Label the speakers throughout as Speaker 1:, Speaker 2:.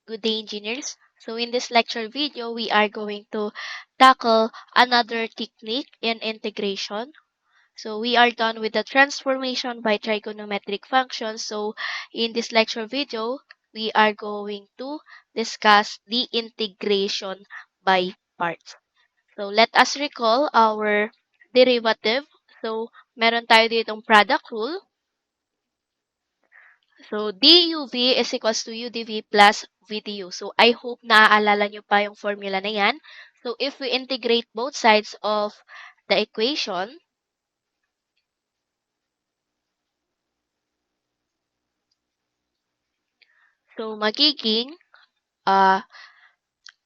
Speaker 1: Good day, engineers. So in this lecture video, we are going to tackle another technique in integration. So we are done with the transformation by trigonometric functions. So in this lecture video, we are going to discuss the integration by parts. So let us recall our derivative. So meron tayo ditong product rule. So, DUV is equals to UDV plus VDU. So, I hope naaalala nyo pa yung formula na yan. So, if we integrate both sides of the equation, so magiging,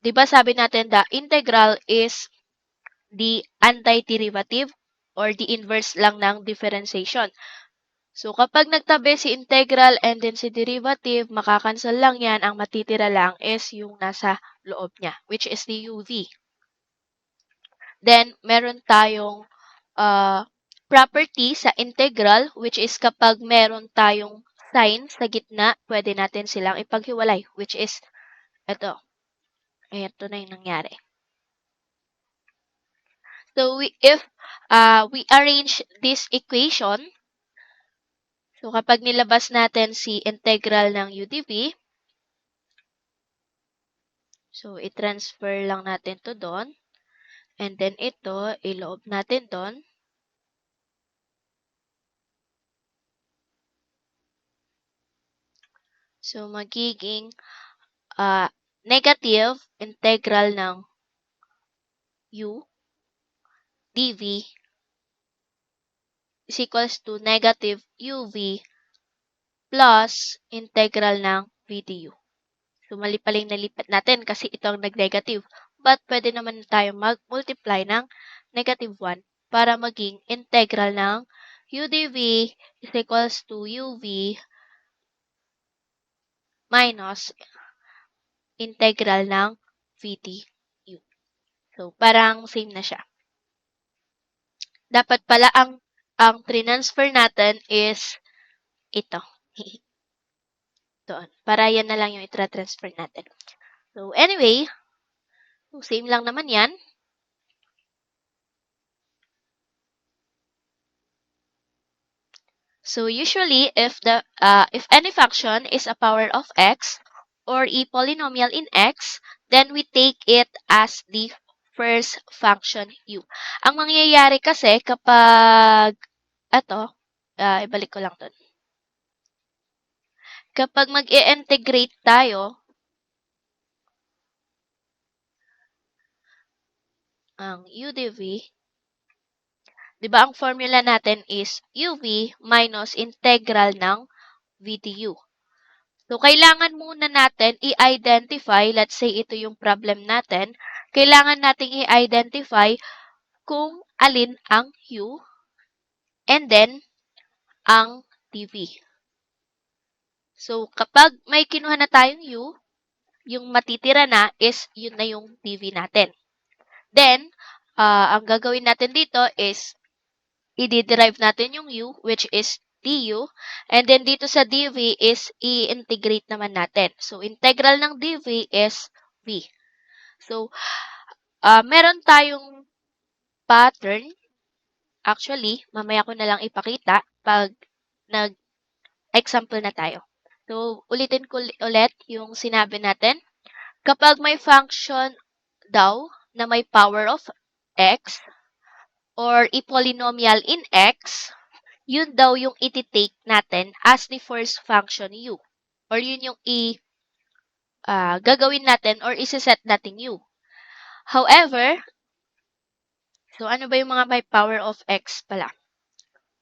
Speaker 1: di ba sabi natin the integral is the antiderivative or the inverse lang ng differentiation. So, kapag nagtabi si integral and then si derivative, makakancel lang yan. Ang matitira lang is yung nasa loob niya, which is the UV. Then, meron tayong property sa integral, which is kapag meron tayong sign sa gitna, pwede natin silang ipaghiwalay, which is ito. Ito na yung nangyari. So, if we arrange this equation, so kapag nilabas natin si integral ng UDV, so i-transfer lang natin to doon. And then ito, iloob natin doon. So, magiging negative integral ng u dv is equals to negative uv plus integral ng v du. So, mali pala yung nalipat natin kasi ito ang nag-negative. But, pwede naman tayo mag-multiply ng negative 1 para maging integral ng u dv is equals to uv minus integral ng v du. So, parang same na siya. Dapat pala ang transfer natin is ito. Doon. Para yan na lang yung itra-transfer natin. So, anyway, same lang naman yan. So, usually, if any function is a power of x or a polynomial in x, then we take it as the first function u. Ang mangyayari kasi kapag ibalik ko lang doon. Kapag mag-i-integrate tayo, ang u dv, di ba ang formula natin is uv minus integral ng v du. So, kailangan muna natin i-identify, let's say ito yung problem natin, kailangan nating i-identify kung alin ang u and then ang dv. So, kapag may kinuha na tayong u, yung matitira na is yun na yung dv natin. Then, ang gagawin natin dito is i-derive natin yung u, which is du. And then, dito sa dv is i-integrate naman natin. So, integral ng dv is v. So, meron tayong pattern. Actually, mamaya ko na lang ipakita pag nag-example na tayo. So, ulitin ko ulit yung sinabi natin. Kapag may function daw na may power of x or a polynomial in x, yun daw yung iti-take natin as the first function u. Or yun yung gagawin natin or isi-set natin u. However, so ano ba yung mga may power of x pala?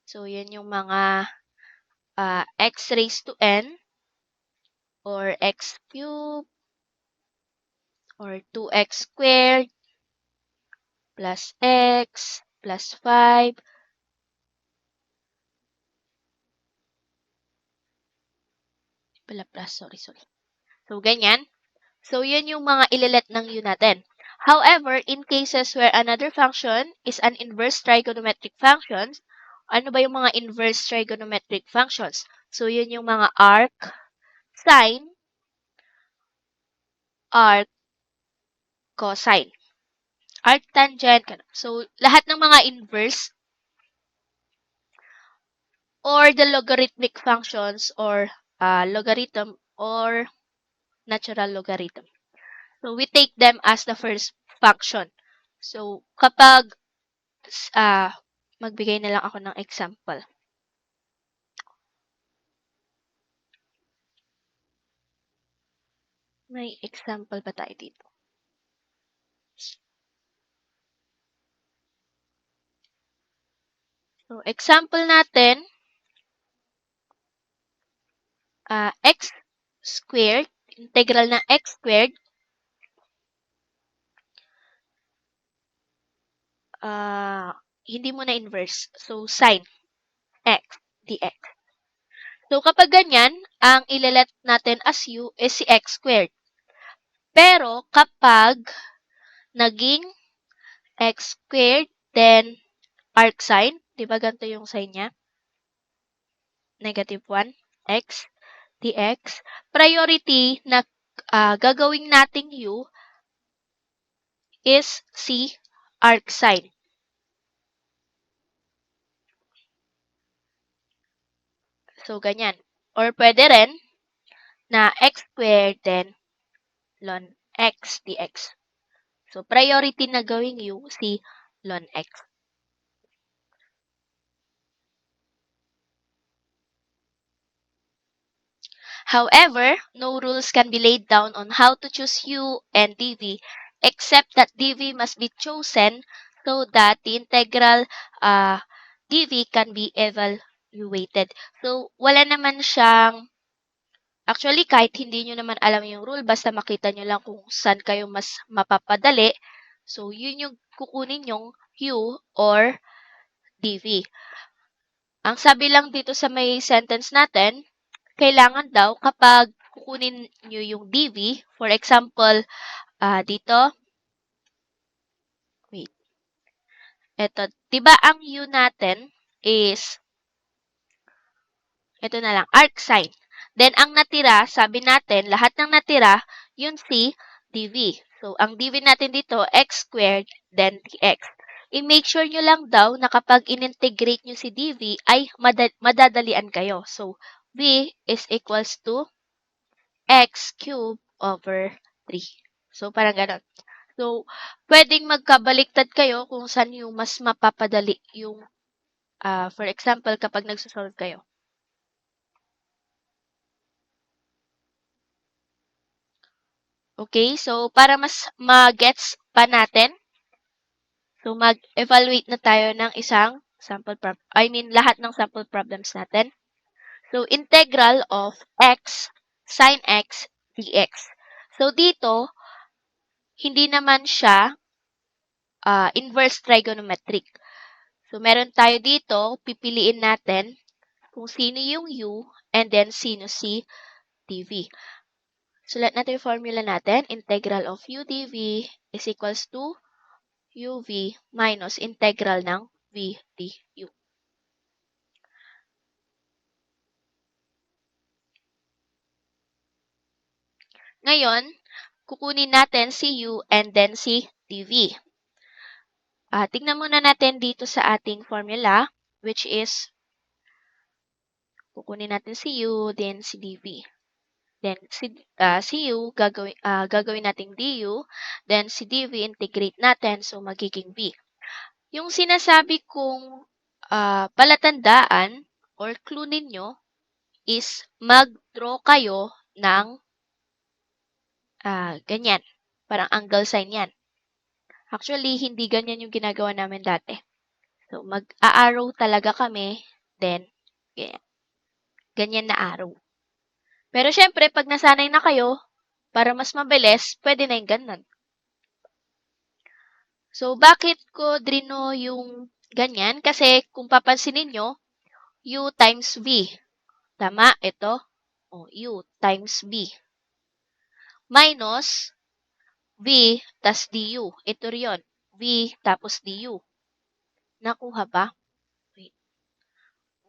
Speaker 1: So, yun yung mga x raised to n or x cubed or 2x squared plus x plus 5 sorry. So, ganyan. So, yun yung mga ililet ng u natin. However, in cases where another function is an inverse trigonometric function, ano ba yung mga inverse trigonometric functions? So, yun yung mga arc, sine, arc, cosine. Arctangent. So, lahat ng mga inverse or the logarithmic functions or logarithm or natural logarithm. So, we take them as the first function. So, kapag magbigay na lang ako ng example. May example ba tayo dito? So, example natin, x squared, integral ng x squared, hindi mo na inverse. So, sine x dx. So, kapag ganyan, ang ilalet natin as u is si x squared. Pero, kapag naging x squared, then arc sine, di ba ganito yung sign niya? Negative 1, x dx. Priority na gagawin nating u is si arc sine. So, ganyan. Or pwede rin na x squared, then ln x dx. So, priority na gawing u si ln x. However, no rules can be laid down on how to choose u and dv, except that dv must be chosen so that the integral dv can be evaluated. So, wala naman siyang, actually, kahit hindi nyo naman alam yung rule, basta makita nyo lang kung saan kayo mas mapapadali, so, yun yung kukunin yung u or dv. Ang sabi lang dito sa may sentence natin, kailangan daw kapag kukunin nyo yung dv, for example, dito, wait, eto, diba ang u natin is, ito na lang, arc sine. Then, ang natira, sabi natin, lahat ng natira, yun si dv. So, ang dv natin dito, x squared, then dx. I-make sure nyo lang daw na kapag in-integrate nyo si dv, ay madadalian kayo. So, v is equals to x cubed over 3. So, parang ganon. So, pwedeng magkabaliktad kayo kung saan yung mas mapapadali yung, for example, kapag nagsusolve kayo. Okay, so para mas ma-gets pa natin, so mag-evaluate na tayo ng isang sample problem. Lahat ng sample problems natin. So, integral of x sine x dx. So, dito, hindi naman siya inverse trigonometric. So, meron tayo dito, pipiliin natin kung sino yung u and then sino si dv. Sulat natin yung formula natin. Integral of u dv is equals to uv minus integral ng v du. Ngayon, kukunin natin si u and then si dv. Tingnan muna natin dito sa ating formula, which is, kukunin natin si u, then si dv. Then, si u, gagawin natin du. Then, si dv, integrate natin. So, magiging v. Yung sinasabi kong palatandaan or clue ninyo is mag-draw kayo ng ganyan. Parang angle sign yan. Actually, hindi ganyan yung ginagawa namin dati. So, mag-arrow talaga kami. Then, ganyan. Ganyan na arrow. Pero syempre, pag nasanay na kayo, para mas mabilis, pwede na yung ganun. So, bakit ko drino yung ganyan? Kasi, kung papansinin nyo, u times v. Tama? Ito. U times v. Minus v tas du. Ito riyon. V tapos du. Nakuha ba? Wait.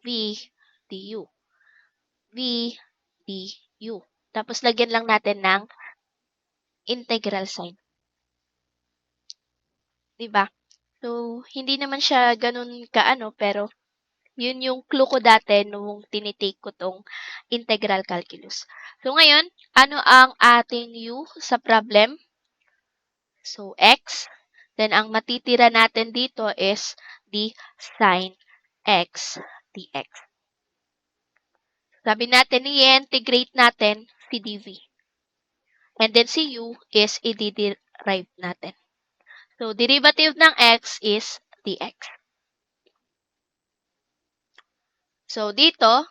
Speaker 1: V du. V du. Tapos, lagyan lang natin ng integral sign. Diba? So, hindi naman siya ganun kaano, pero yun yung clue ko dati nung tinitake ko tong integral calculus. So, ngayon, ano ang ating u sa problem? So, x. Then, ang matitira natin dito is the sine x dx. Sabi natin, i-integrate natin si dv. And then, si u is i-derive natin. So, derivative ng x is dx. So, dito,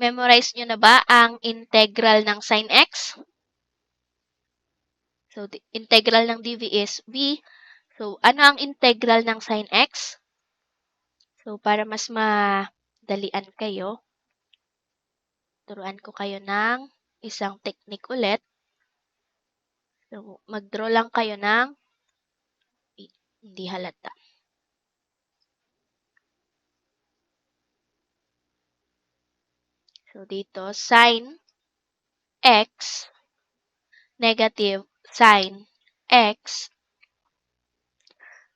Speaker 1: memorize nyo na ba ang integral ng sine x? So, the integral ng dv is v. So, ano ang integral ng sine x? So, para mas madalian kayo, turuan ko kayo ng isang technique ulit. So, mag-draw lang kayo ng hindi halata. So, dito, sine x, negative sine x,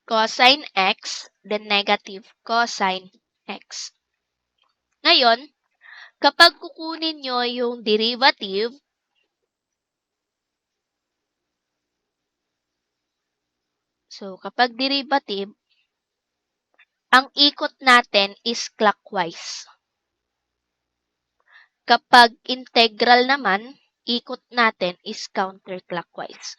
Speaker 1: cosine x, then negative cosine x. Ngayon, kapag kukunin nyo yung derivative, so kapag derivative, ang ikot natin is clockwise. Kapag integral naman, ikot natin is counterclockwise.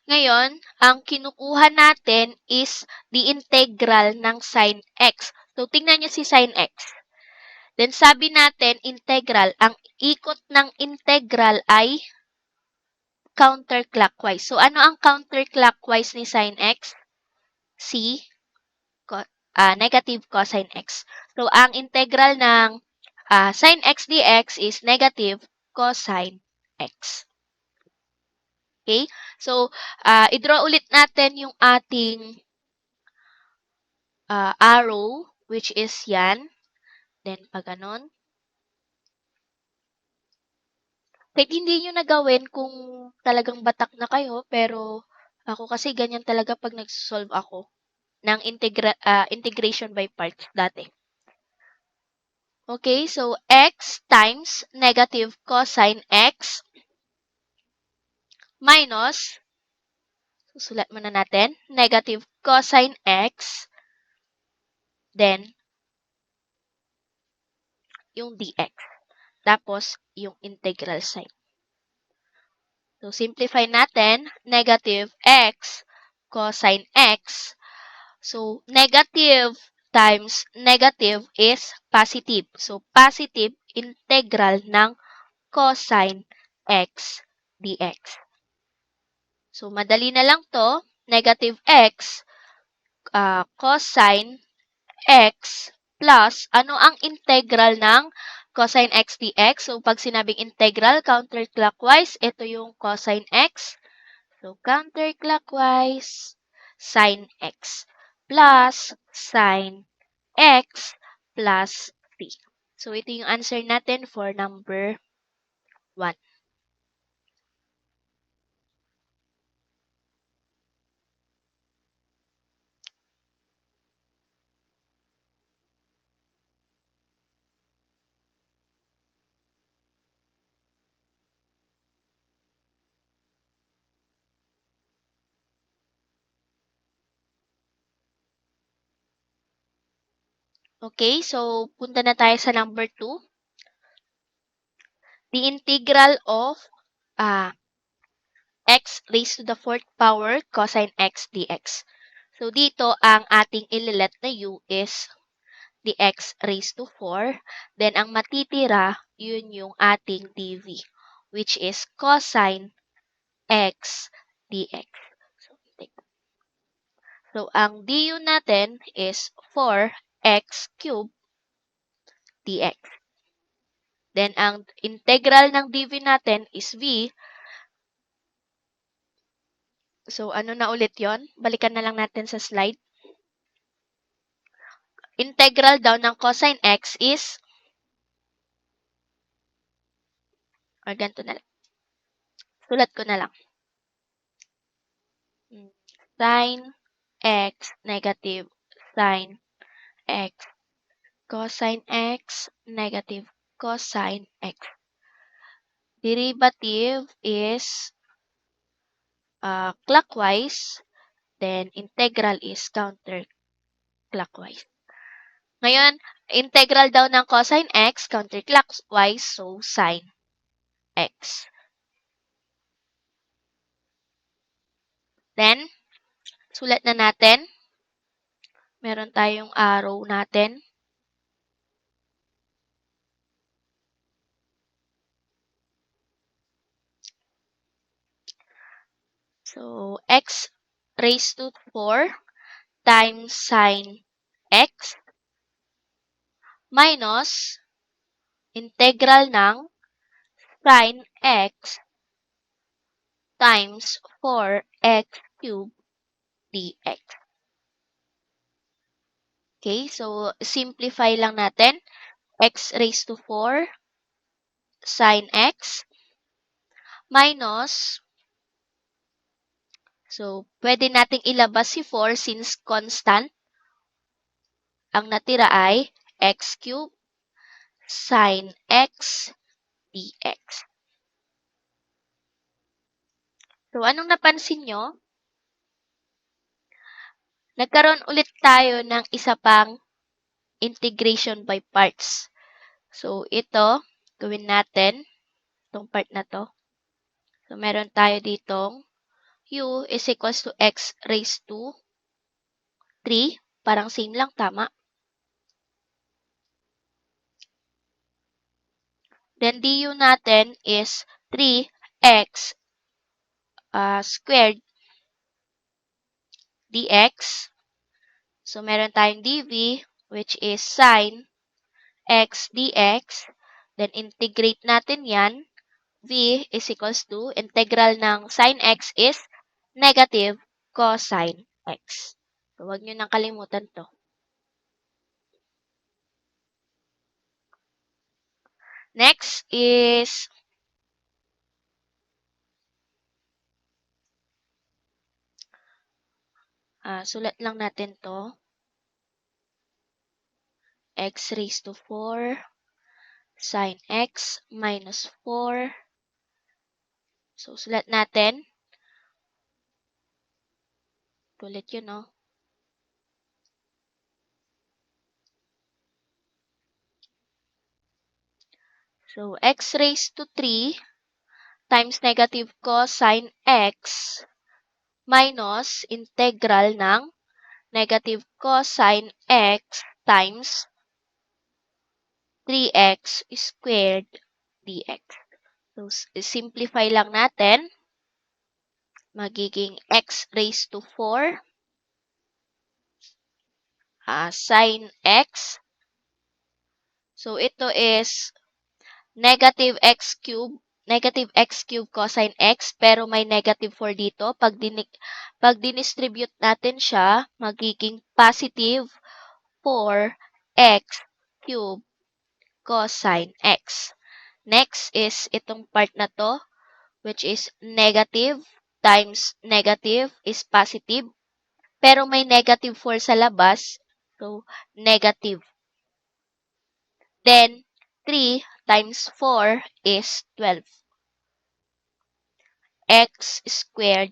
Speaker 1: Ngayon, ang kinukuha natin is the integral ng sine x. So, tingnan nyo si sine x. Then, sabi natin, integral. Ang ikot ng integral ay counterclockwise. So, ano ang counterclockwise ni sine x? Negative cosine x. So, ang integral ng sine x dx is negative cosine x. Okay? So, i-draw ulit natin yung ating arrow, which is yan. Then, pag ganon. Kahit hindi nyo na gawin kung talagang batak na kayo, pero ako kasi ganyan talaga pag nag-solve ako ng integration by parts dati. Okay, so x times negative cosine x minus, susulat muna natin, negative cosine x, then yung dx. Tapos, yung integral sign. So, simplify natin, negative x cosine x. So, negative times negative is positive. So, positive integral ng cosine x dx. So, madali na lang to. Negative x cosine x plus, ano ang integral ng cosine x dx? So, pag sinabing integral, counterclockwise, ito yung cosine x. So, counterclockwise, sine x plus sine x plus t. So, ito yung answer natin for number 1. Okay, so punta na tayo sa number 2. The integral of x raised to the 4th power cosine x dx. So, dito ang ating ililet na u is the x raised to 4. Then, ang matitira, yun yung ating dv, which is cosine x dx. So, ang du natin is 4x cubed dx. Then, ang integral ng dv natin is v. So, ano na ulit yon? Balikan na lang natin sa slide. integral daw ng cosine x is, or ganito na lang. Sulat ko na lang. Sine x negative sine x cosine x negative cosine x. Derivative is clockwise, then integral is counterclockwise. Ngayon, integral daw ng cosine x counterclockwise, so sine x. Then, sulat na natin. Meron tayong arrow natin. So, x raised to 4 times sine x minus integral ng sine x times 4x cubed dx. Okay, so simplify lang natin. X raised to 4 sine x minus, so pwede nating ilabas si 4 since constant. Ang natira ay x cubed sine x dx. So, anong napansin nyo? Nagkaroon ulit tayo ng isa pang integration by parts. So, ito, gawin natin, itong part na to. So, meron tayo ditong u is equals to x raised to 3. Parang same lang, tama. Then, du natin is 3x squared dx. So, meron tayong dv, which is sine x dx. Then, integrate natin yan. V is equals to, integral ng sine x is negative cosine x. So, huwag nyo nang kalimutan to. Next is sulat lang natin to. X raised to 4 sine x minus 4. So, sulat natin. Tulit yun, no? So, x raised to 3 times negative cosine x minus integral ng negative cosine x times 3x squared dx. So, simplify lang natin. Magiging x raised to 4 sine x. So, ito is negative x cube cosine x, pero may negative 4 dito. Pag dinistribute natin siya, magiging positive 4x cube cosine x. Next is itong part na to, which is negative times negative is positive. Pero may negative 4 sa labas, so negative. Then, 3 times 4 is 12. X squared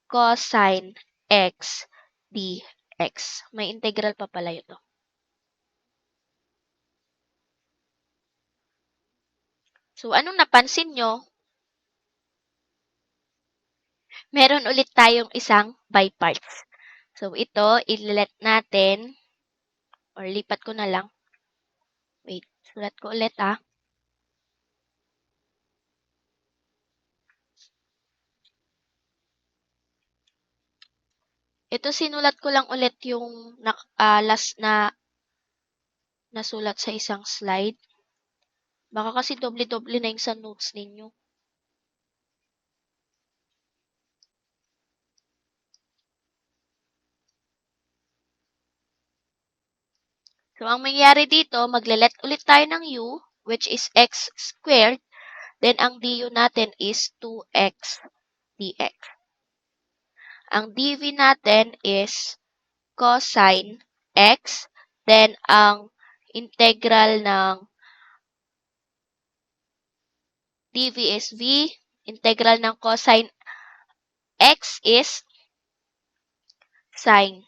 Speaker 1: cosine x dx. May integral pa pala ito. So, anong napansin nyo? Meron ulit tayong isang by parts. So, ito, ililet natin, or lipat ko na lang. Wait, sulat ko ulit Ito, sinulat ko lang ulit yung last na nasulat sa isang slide. Baka kasi doble-doble na yung sa notes ninyo. So, ang mangyayari dito, maglelet ulit tayo ng u, which is x squared. Then, ang du natin is 2x dx. Ang dv natin is cosine x. Then, ang integral ng dv is v. Integral ng cosine x is sine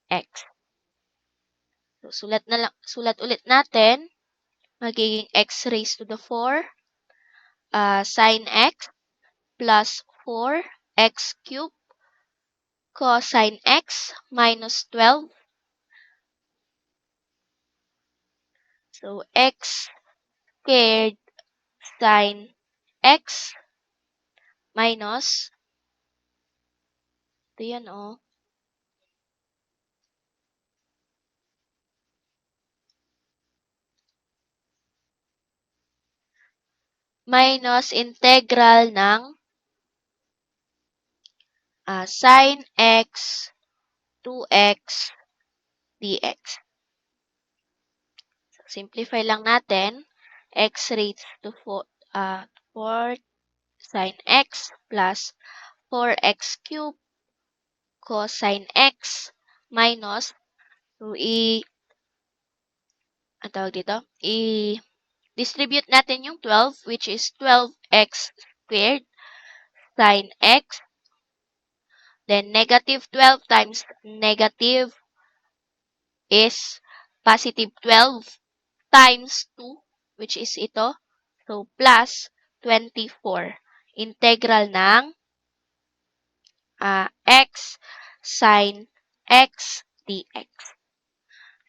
Speaker 1: x. So, sulat ulit natin. Magiging x raised to the 4 sine x plus 4x cubed cosine x minus 12. So, x squared sine x minus, ito yan minus integral ng sine x 2x dx. So, simplify lang natin. X raised to 4 sine x plus 4x cubed cosine x minus, so ang tawag dito, i-distribute natin yung 12, which is 12x squared sine x. Then, negative 12 times negative is positive 12 times 2, which is ito. So, plus 24. Integral ng x sine x dx.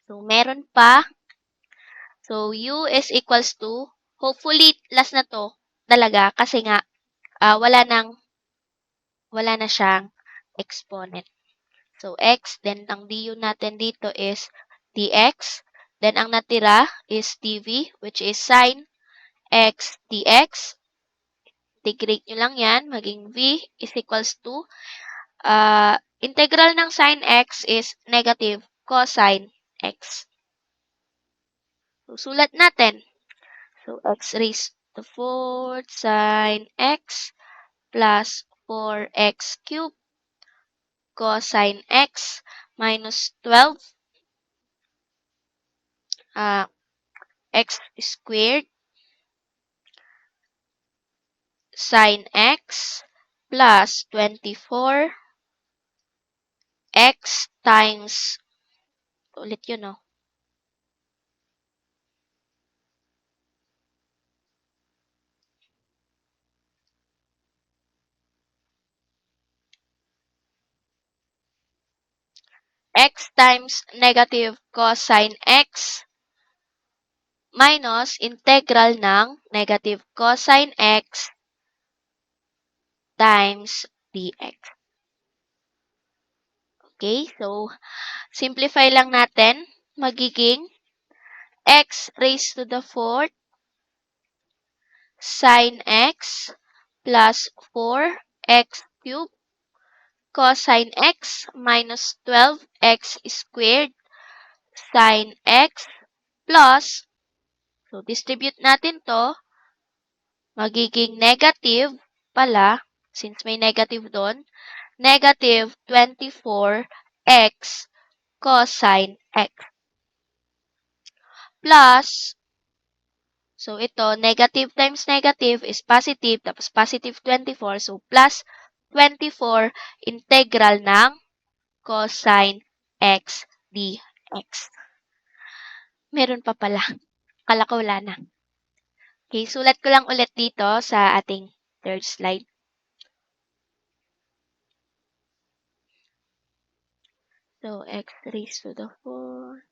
Speaker 1: So, meron pa. So, u is equals to, hopefully, last na to talaga kasi nga, wala na siyang exponent. So, x, then ang du natin dito is dx. Then, ang natira is dv, which is sine x dx. Integrate nyo lang yan. Maging v is equals to, integral ng sine x is negative cosine x. So, sulat natin. So, x raised to 4 sine x plus 4x cubed cosine x minus 12 x squared sine x plus 24 x times, ulit yun x times negative cosine x minus integral ng negative cosine x times dx. Okay, so simplify lang natin. Magiging x raised to the 4th sine x plus 4x cubed cosine x minus 12x squared sine x plus, so distribute natin to, magiging negative pala, since may negative doon, negative 24x cosine x. Plus, so ito, negative times negative is positive, tapos positive 24, so plus 24 integral ng cosine x dx. Meron pa pala. Akala ko wala na. Okay, sulat ko lang ulit dito sa ating third slide. So, x raised to the 4.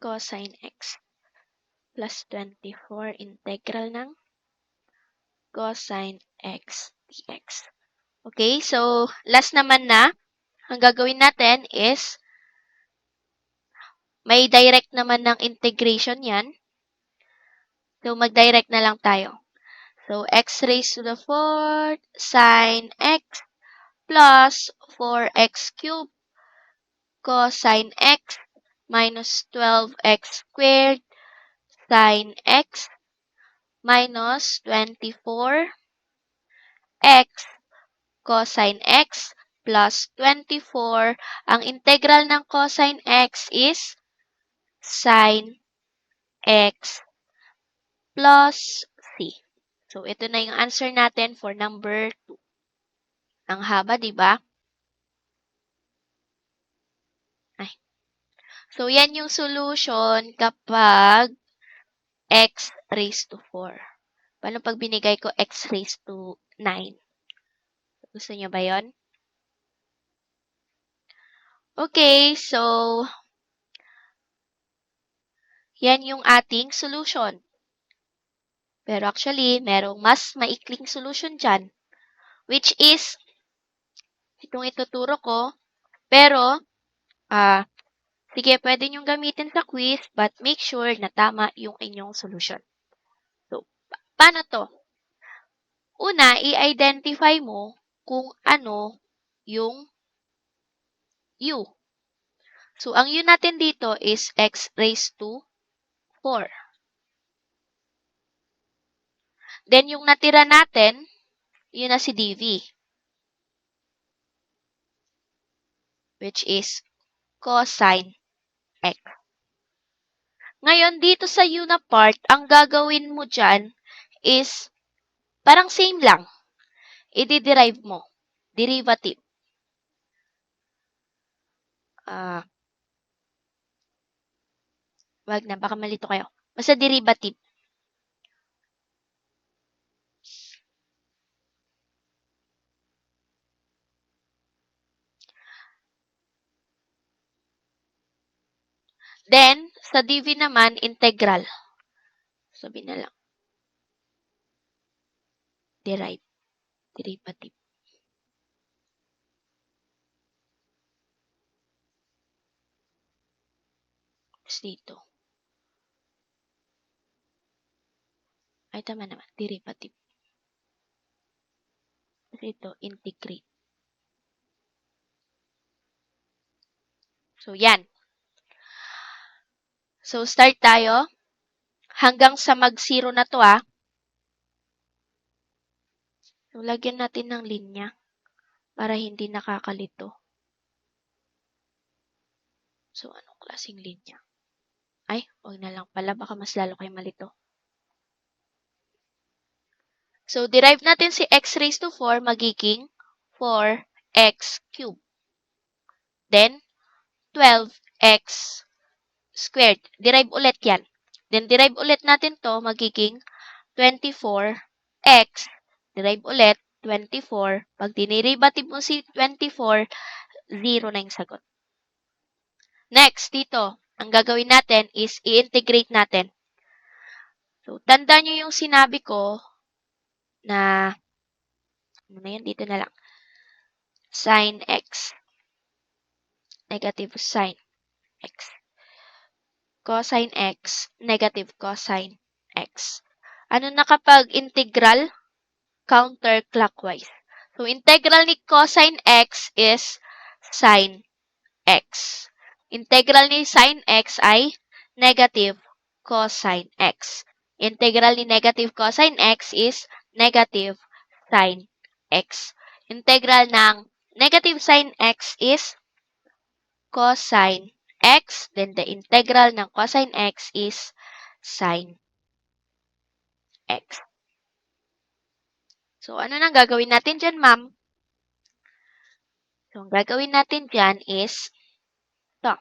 Speaker 1: Cosine x plus 24 integral ng cosine x dx. Okay, so last naman na, ang gagawin natin is, may direct naman ng integration yan. So, mag-direct na lang tayo. So, x raised to the 4th sine x plus 4x cubed cosine x minus 12x squared sine x minus 24x cosine x plus 24. Ang integral ng cosine x is sine x plus c. So, ito na yung answer natin for number 2. Ang haba, di ba? Ay. So, yan yung solution kapag x raised to 4. Paano pag binigay ko x raised to 9? Gusto niyo ba yon? Okay, so, yan yung ating solution. Pero actually, merong mas maikling solution dyan, which is, itong ituturo ko, pero, sige, pwede nyong gamitin sa quiz, but make sure na tama yung inyong solution. So, paano to? Una, i-identify mo kung ano yung u. So, ang u natin dito is x raised to 4. Then, yung natira natin, yun na si dv, which is cosine x. Ngayon, dito sa u na part, ang gagawin mo dyan is parang same lang. I-derive mo. Derivative. Wag na, baka malito kayo. Basta derivative. Then, sa dv naman, integral. Sabihin na lang. Derive. Derivative. Tapos dito. Ay, tama naman. Derivative. Tapos dito, integrate. So, yan. So, start tayo. Hanggang sa mag-0 na to, So, lagyan natin ng linya para hindi nakakalito. So, anong klaseng linya? Ay, huwag na lang pala. Baka mas lalo kayo malito. So, derive natin si x raised to 4 magiging 4x cubed. Then, 12x squared. Derive ulit yan. Then, derive ulit natin to magiging 24x. Derive ulit, 24. Pag dinerivative mo si 24, 0 na yung sagot. Next, dito, ang gagawin natin is i-integrate natin. So, tandaan nyo yung sinabi ko na, ano na yan, dito na lang. Sin x. Negative sine x. Cosine x, negative cosine x. Ano na kapag integral? Counterclockwise. So, integral ni cosine x is sine x. Integral ni sine x ay negative cosine x. Integral ni negative cosine x is negative sine x. Integral ng negative sine x is cosine x. Then, the integral ng cosine x is sine x. So, ano nang gagawin natin dyan, ma'am? So, ang gagawin natin dyan is ito.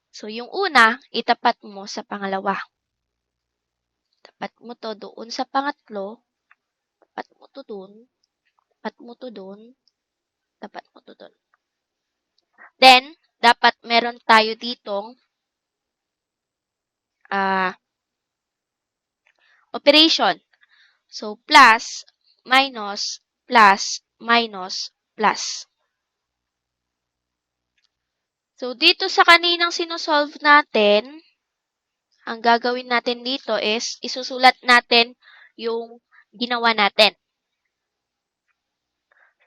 Speaker 1: So, yung una, itapat mo sa pangalawa. Tapat mo to doon sa pangatlo. Tapat mo to doon. Tapat mo to doon. Tapat mo to doon. Then, dapat meron tayo ditong operation. So, plus, minus, plus, minus plus. So, dito sa kaninang sinusolve natin, ang gagawin natin dito is isusulat natin yung ginawa natin.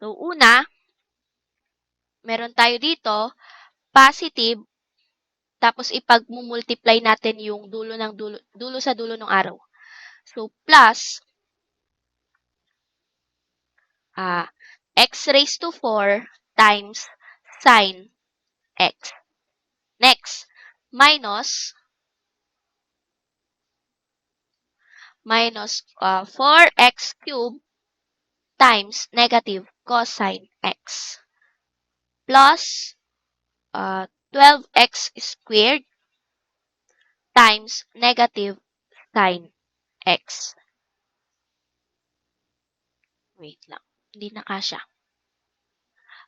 Speaker 1: So, una, meron tayo dito, positive, tapos ipag-multiply natin yung dulo sa dulo ng arrow. So, plus, x raised to 4 times sine x. Next, minus 4x cubed times negative cosine x plus 12x squared times negative sine x. Wait lang, hindi na kasya.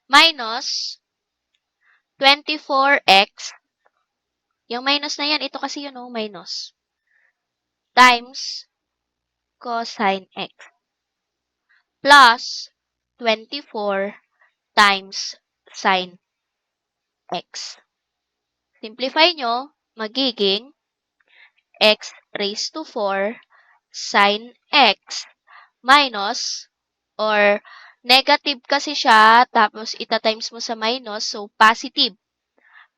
Speaker 1: Minus 24x. Yung minus na yan, ito kasi yun, minus. Times cosine x. Plus 24 times sine x. Simplify nyo, magiging x raised to 4 sine x minus, or negative kasi siya, tapos ita-times mo sa minus, so positive.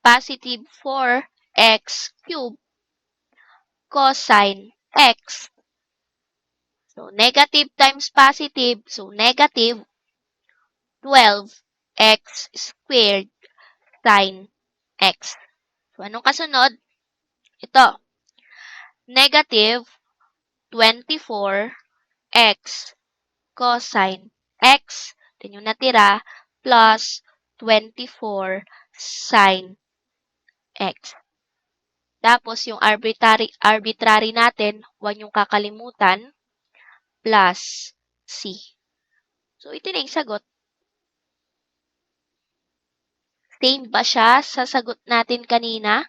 Speaker 1: Positive 4x cubed cosine x. So, negative times positive, so negative 12x squared sine x. So, anong kasunod? Ito. Negative 24x cosine x. Then yung natira, plus 24 sine x. Tapos, yung arbitrary natin, huwag yung kakalimutan, plus c. So, ito na yung sagot. Same ba siya sa sagot natin kanina?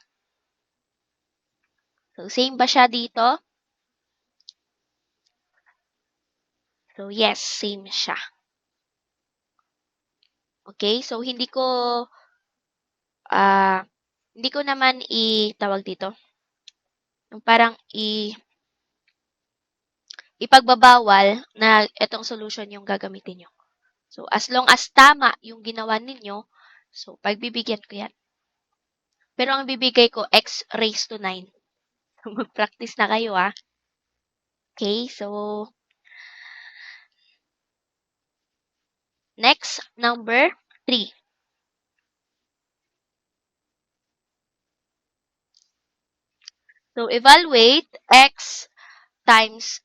Speaker 1: So, same ba siya dito? So, yes, same siya. Okay? So, hindi ko naman itawag dito. Yung parang ipagbabawal na itong solution yung gagamitin nyo. So, as long as tama yung ginawa ninyo, so, pagbibigyan ko yan. Pero ang bibigay ko, x raised to 9. So, mag-practice na kayo, Okay, so, next, number 3. So, evaluate x times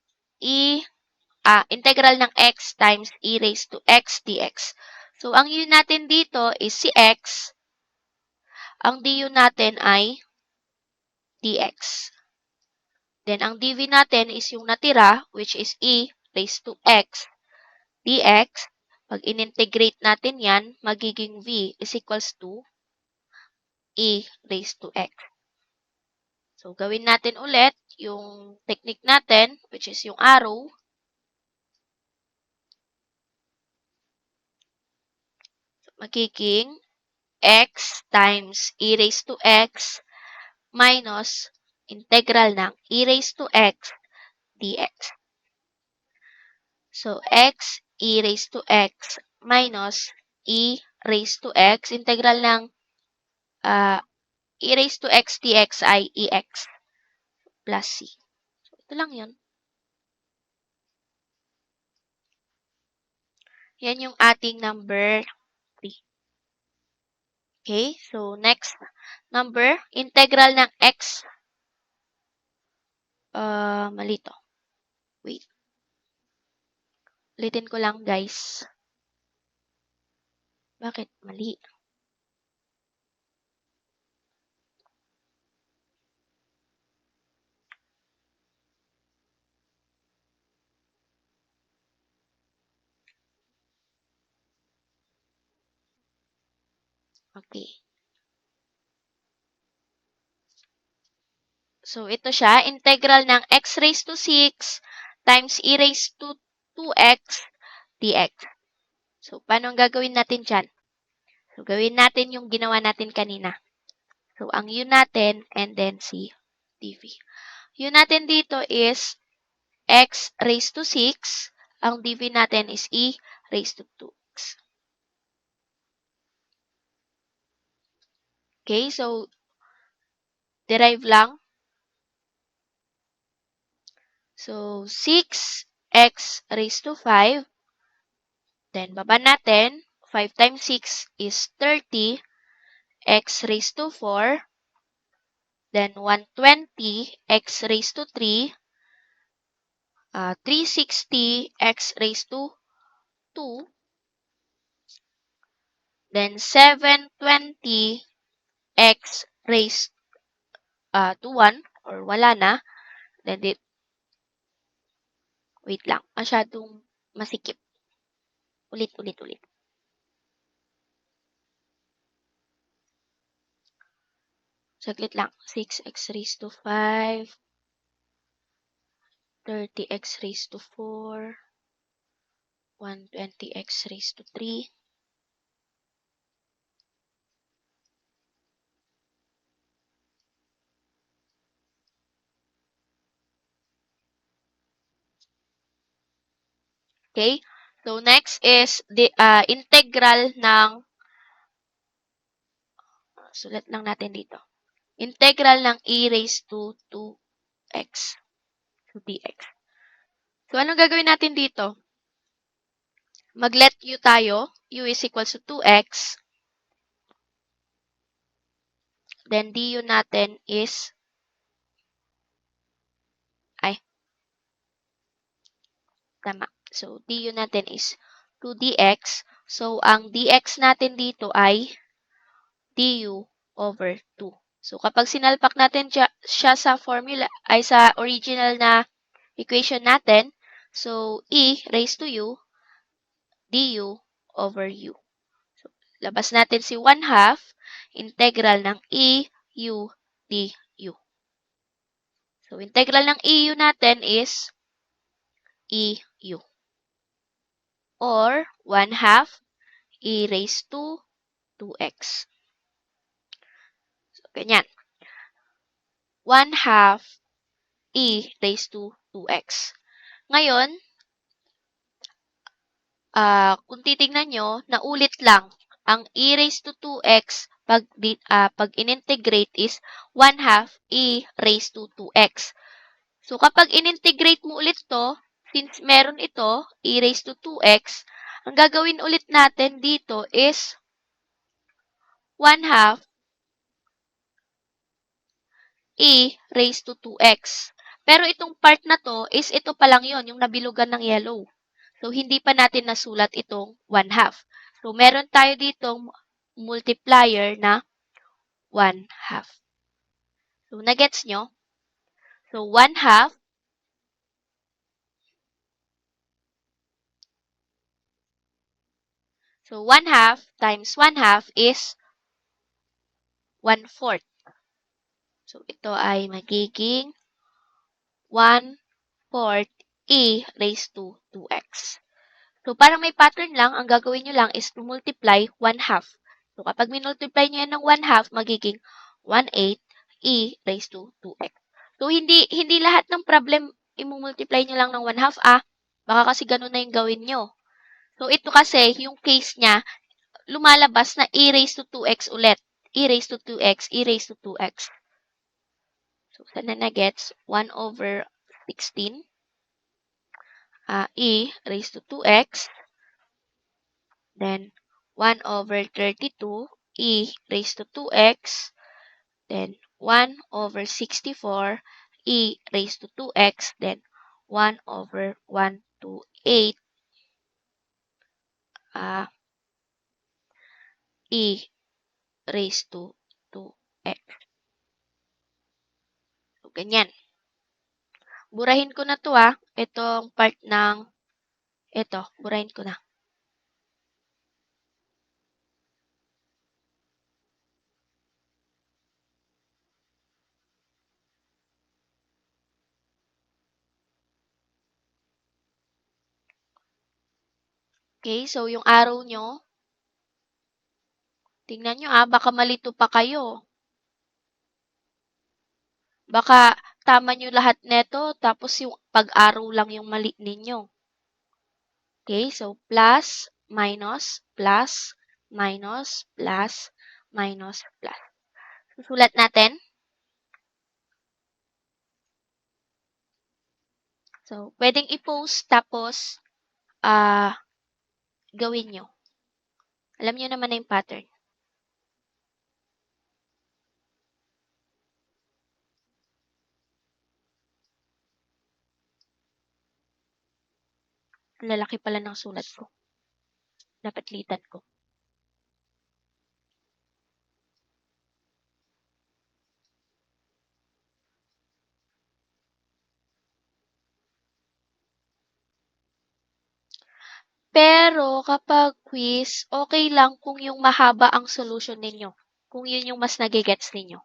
Speaker 1: integral ng x times e raised to x dx. So, ang u natin dito is si x. Ang du natin ay dx. Then, ang dv natin is yung natira, which is e raised to x dx. Pag in-integrate natin yan, magiging v is equals to e raised to x. So, gawin natin ulit yung technique natin, which is yung arrow. So, magiging x times e raised to x minus integral ng e raised to x dx. So, x e raised to x minus e raised to x. Integral ng e raised to x dx ay ex plus c. So, ito lang yun. Yan yung ating number 3. Okay, so next number, integral ng x. Mali to. Wait. Ulitin ko lang, guys. Bakit mali? Okay. So, ito siya. Integral ng x raised to 6 times e raised to 2x dx. So, paano ang gagawin natin dyan? So, gawin natin yung ginawa natin kanina. So, ang u natin and then si dv. U natin dito is x raised to 6. Ang dv natin is e raised to 2x. Okay, so derive lang. So, 6x raised to 5. Then, baba natin. 5 times 6 is 30. X raised to 4. Then, 120. X raised to 3. 360. X raised to 2. Then, 720. X raised to 1. Or wala na. Then, wait lang. Masyadong masikip. Ulit. Saglit lang. 6x raised to 5. 30x raised to 4. 120x raised to 3. Okay? So, next is the integral ng, sulat lang natin dito. Integral ng e raised to 2x. To dx. So, anong gagawin natin dito? Mag-let u tayo. U is equals to 2x. Then, du natin is, tama. So, du natin is 2 dx. So, ang dx natin dito ay du over 2. So, kapag sinalpak natin siya sa formula, ay sa original na equation natin, so, e raised to u, du over u. So, labas natin si 1/2, integral ng e, u, du. So, integral ng eu natin is eu. Or, 1/2 e raised to 2x. So, ganyan. 1/2 e raised to 2x. Ngayon, kung titingnan nyo, naulit lang. Ang e raised to 2x pag in-integrate is 1/2 e raised to 2x. So, kapag in-integrate mo ulit to, since meron ito, e raised to 2x, ang gagawin ulit natin dito is 1/2 e raised to 2x. Pero itong part na to is ito pa lang yon, yung nabilugan ng yellow. So, hindi pa natin nasulat itong 1/2. So, meron tayo ditong multiplier na 1/2. So, nagets nyo? So, 1/2 times 1/2 is 1/4. So, ito ay magiging 1/4 e raised to 2x. So, parang may pattern lang, ang gagawin nyo lang is to multiply 1/2. So, kapag minultiply nyo yan ng 1/2, magiging 1/8 e raised to 2x. So, hindi lahat ng problem imumultiply nyo lang ng 1/2. Baka kasi ganun na yung gawin nyo. So, ito kasi, yung case niya, lumalabas na e raised to 2x ulit. E raised to 2x, e raised to 2x. So, sana na gets 1 over 16. E raised to 2x. Then, 1 over 32, e raised to 2x. Then, 1 over 64, e raised to 2x. Then, 1 over 128, e raised to 2x. So, ganyan. Burahin ko na to Itong part ng, burahin ko na. Okay, so yung arrow nyo, tingnan nyo baka malito pa kayo. Baka tama nyo lahat neto, tapos yung pag-arrow lang yung mali ninyo. Okay, so plus, minus, plus, minus, plus, minus, plus. Susulat natin. So, pwedeng i-post tapos gawin nyo. Alam nyo naman na yung pattern. Ang lalaki pala ng sulat ko. Dapat litan ko. Pero kapag quiz, okay lang kung yung mahaba ang solution ninyo. Kung yun yung mas nagigets ninyo.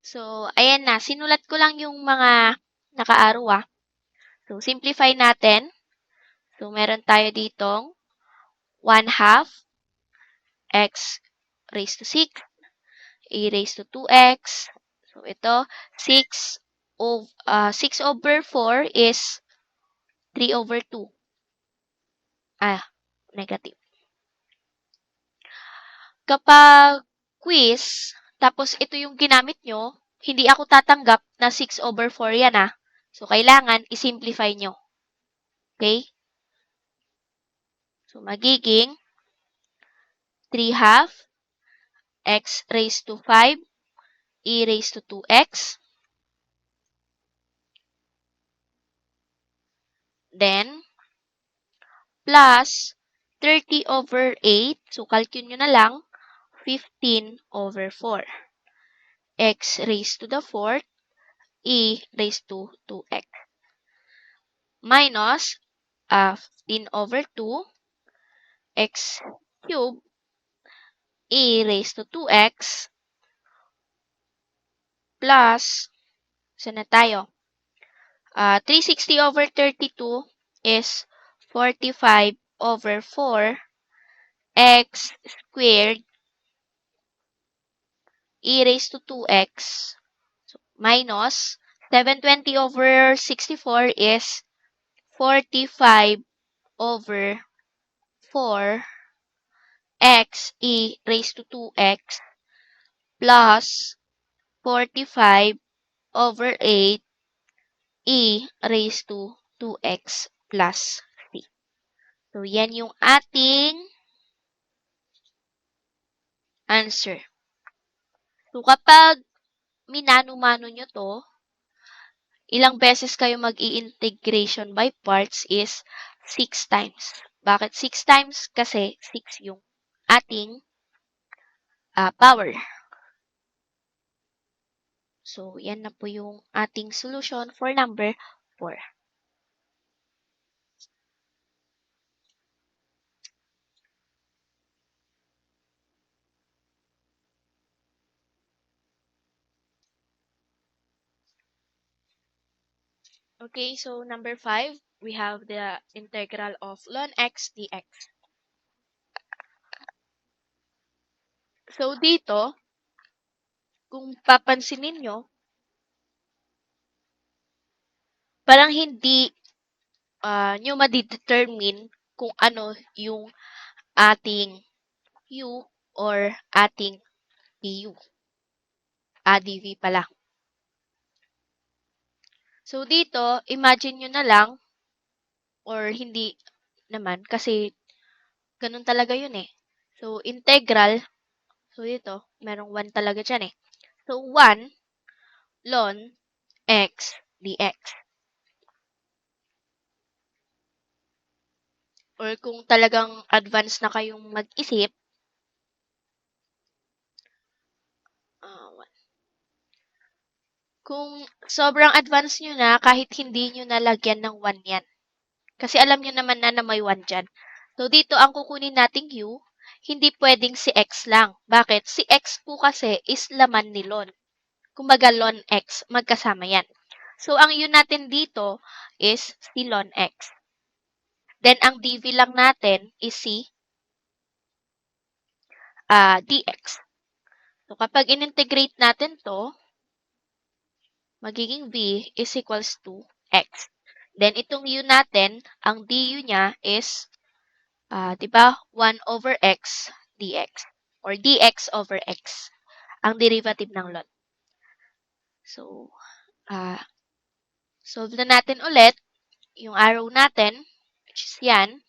Speaker 1: So, ayan na. Sinulat ko lang yung mga naka-arrow So, simplify natin. So, meron tayo ditong 1/2 x raised to 6, a raised to 2x. So, ito, 6 over 4 is 3 over 2. Negative. Kapag quiz, tapos ito yung ginamit nyo, hindi ako tatanggap na 6 over 4 yan So, kailangan i-simplify nyo. Okay? So, magiging 3/2 x raised to 5 e raised to 2x. Then, plus 30 over 8. So, calculate nyo na lang. 15 over 4. X raised to the 4th, e raised to 2x. Minus 15 over 2, x cubed, e raised to 2x, plus, saan na tayo? 360 over 32 is 45 over 4 x squared e raised to 2x minus 720 over 64 is 45 over 4 x e raised to 2x plus 45 over 8 e raised to 2x plus c. So, yan yung ating answer. So, kapag minano-mano nyo to, ilang beses kayo mag-i-integration by parts is 6 times. Bakit 6 times? Kasi 6 yung ating power. So, yan na po yung ating solution for number 4. Okay, so number 5, we have the integral of ln x dx. So, dito, kung papansinin nyo, parang hindi nyo madidetermine kung ano yung ating U or ating DU. DV pala. So, dito, imagine nyo na lang or hindi naman kasi ganun talaga yun eh. So, integral. So, dito, merong 1 talaga dyan eh. So, 1 ln x dx. Or kung talagang advanced na kayong mag-isip, kung sobrang advanced nyo na, kahit hindi nyo nalagyan ng 1 yan. Kasi alam nyo naman na may 1 dyan. So, dito ang kukunin nating u, hindi pwedeng si x lang. Bakit? Si x po kasi is laman ni ln. Kumbaga, ln x, magkasama yan. So, ang u natin dito is si ln x. Then, ang dv lang natin is si dx. So, kapag in-integrate natin to, magiging v is equals to x. Then, itong u natin, ang du niya is, di ba, 1 over x dx. Or dx over x. Ang derivative ng ln. So, solve na natin ulit yung arrow natin, which is yan.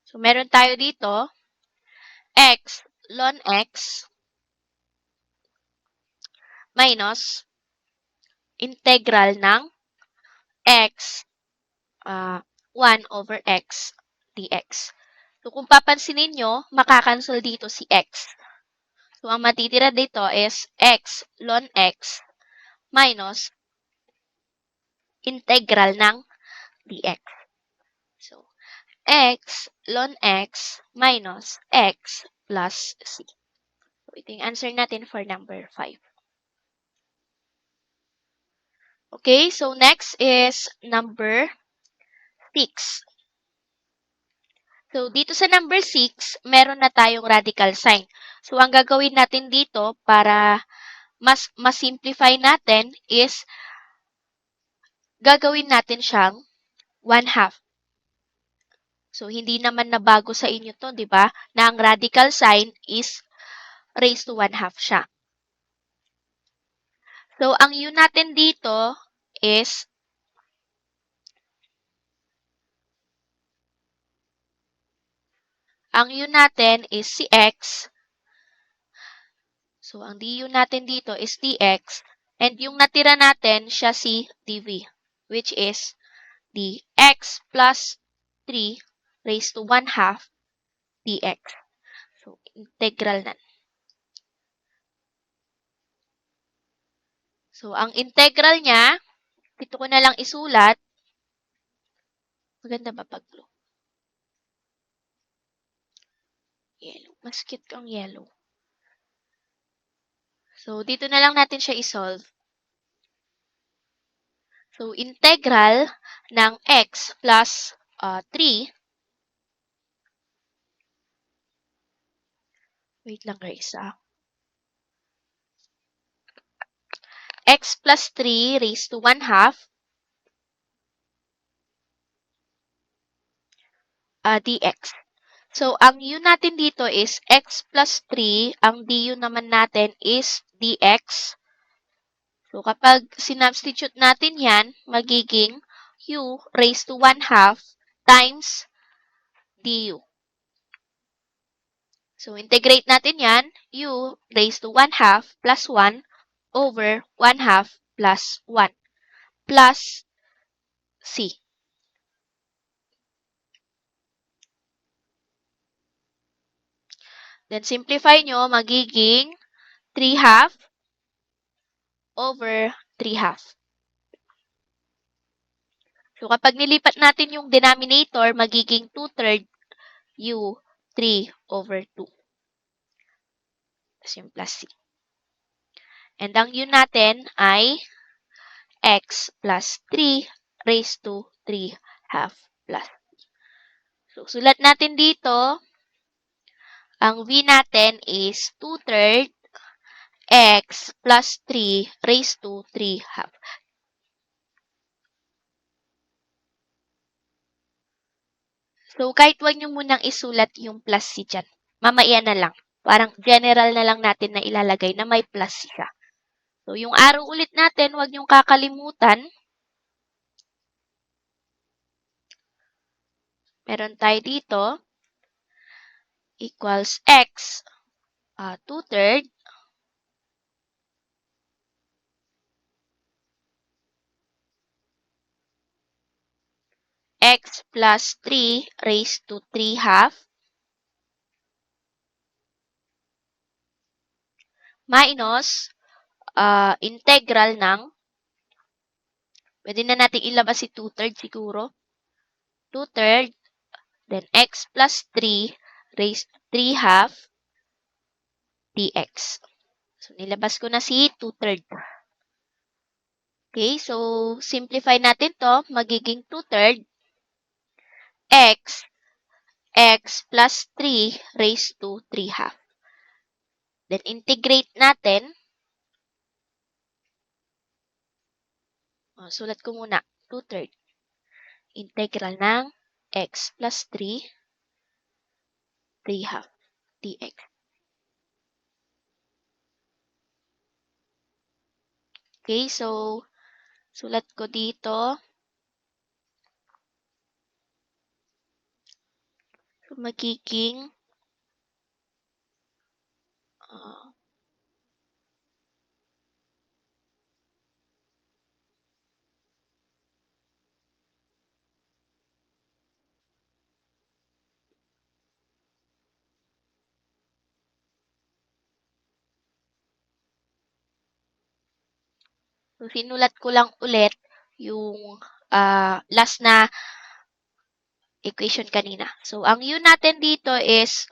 Speaker 1: So, meron tayo dito, x ln x minus integral ng x 1 over x dx. So, kung papansinin nyo, makakancel dito si x. So, ang matitira dito is x ln x minus integral ng dx. So, x ln x minus x plus c. So, ito yung answer natin for number 5. Okay, so next is number 6. So, dito sa number 6, meron na tayong radical sign. So, ang gagawin natin dito para mas simplify natin is gagawin natin siyang 1/2. So, hindi naman nabago sa inyo to, di ba? Na ang radical sign is raised to 1/2 siya. So, ang u natin dito is si x. So, ang du natin dito is dx. And yung natira natin, siya si dv, which is dx plus 3 raised to 1/2 dx. So, integral na. So, ang integral niya, dito ko na lang isulat. Maganda ba pag blue? Yellow. Mas cute ang yellow. So, dito na lang natin siya isolve. So, integral ng x plus 3. Wait lang guys x plus 3 raised to 1/2 dx. So, ang u natin dito is x plus 3. Ang du naman natin is dx. So, kapag sinubstitute natin yan, magiging u raised to 1/2 times du. So, integrate natin yan, u raised to 1/2 plus 1 over 1/2 plus 1 plus c. Then, simplify nyo, magiging 3/2 over 3/2. So, kapag nilipat natin yung denominator, magiging 2/3 u 3 over 2. Tapos yung plus c. And ang u natin ay x plus 3 raised to 3/2 plus. So, sulat natin dito, ang v natin is 2/3 x plus 3 raised to 3 half. So, kahit wag nyo munang isulat yung plus c dyan. Mamaya na lang. Parang general na lang natin na ilalagay na may plus siya. So, yung arrow ulit natin, wag nyong kakalimutan. Meron tayo dito, equals x 2/3 x plus 3 raised to 3 half minus integral ng, pwede na natin ilabas si 2/3 siguro. 2/3, then x plus 3 raised to 3 half dx. So, nilabas ko na si 2/3. Okay, so simplify natin to. Magiging 2/3 x plus 3 raised to 3 half. Then, integrate natin. Sulat ko muna. 2/3. Integral ng x plus 3, 3 half dx. Okay, so, sulat ko dito. So, magiging so, sinulat ko lang ulit yung last na equation kanina. So, ang u natin dito is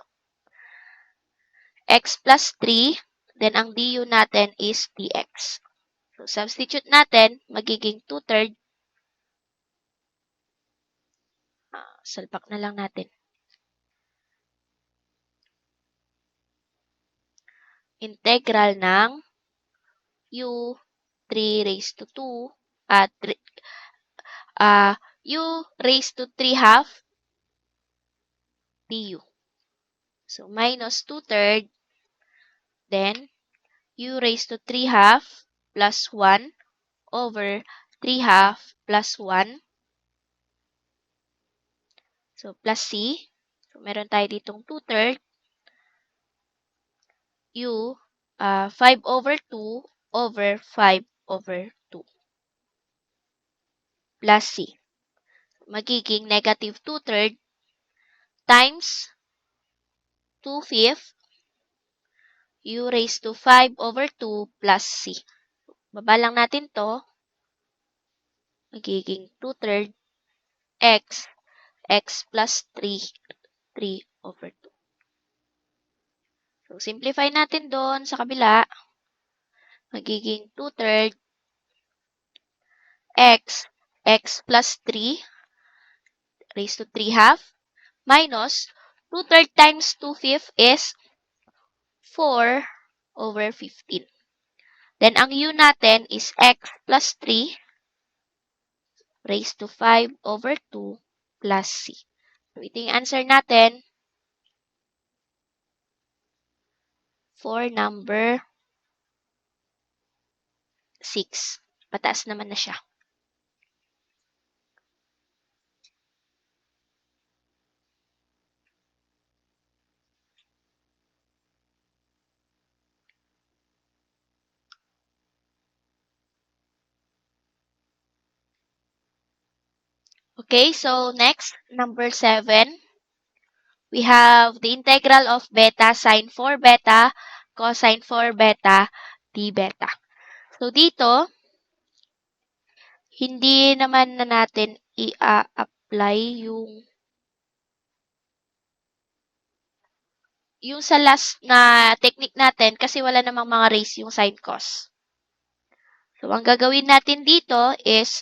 Speaker 1: x plus 3, then ang du natin is dx. So, substitute natin, magiging 2/3. Salpak na lang natin. Integral ng u 3 raised to 2 at u raised to 3 half du. So, minus 2/3, then u raised to 3 half plus 1 over 3 half plus 1. So, plus c. So, meron tayo ditong 2/3 u 5 over 2 over 5 over 2 plus c. Magiging negative 2/3 times 2/5 u raised to 5 over 2 plus c. Baba lang natin to. Magiging 2/3 x plus 3, 3 over 2. So, simplify natin doon sa kabila. Magiging 2/3 x plus 3 raised to 3 half minus 2/3 times 2/5 is 4 over 15. Then, ang u natin is x plus 3 raised to 5 over 2 plus c. So, ito yung answer natin for number 6. Pataas naman na siya. Okay, so next, number 7. We have the integral of beta sine 4 beta cosine 4 beta d beta. So, dito, hindi naman na natin i-apply yung sa last na technique natin kasi wala namang mga raise yung sine cos. So, ang gagawin natin dito is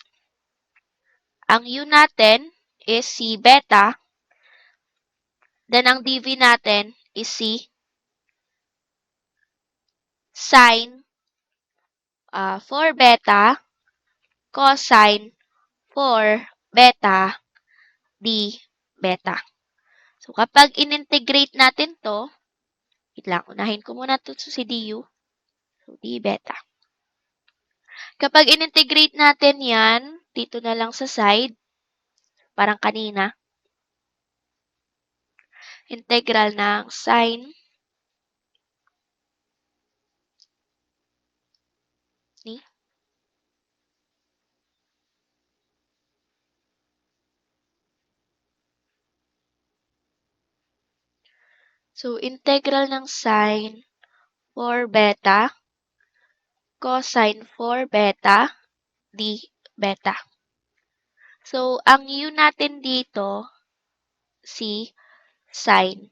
Speaker 1: ang u natin is si beta, then ang dv natin is si sine 4 beta cosine 4 beta d beta. So, kapag in-integrate natin to, wait lang, unahin ko muna to si du. So, d beta. Kapag in-integrate natin yan, dito na lang sa side, parang kanina, integral ng sine ni So, integral ng sine 4 beta cosine 4 beta d beta. So, ang u natin dito, si sine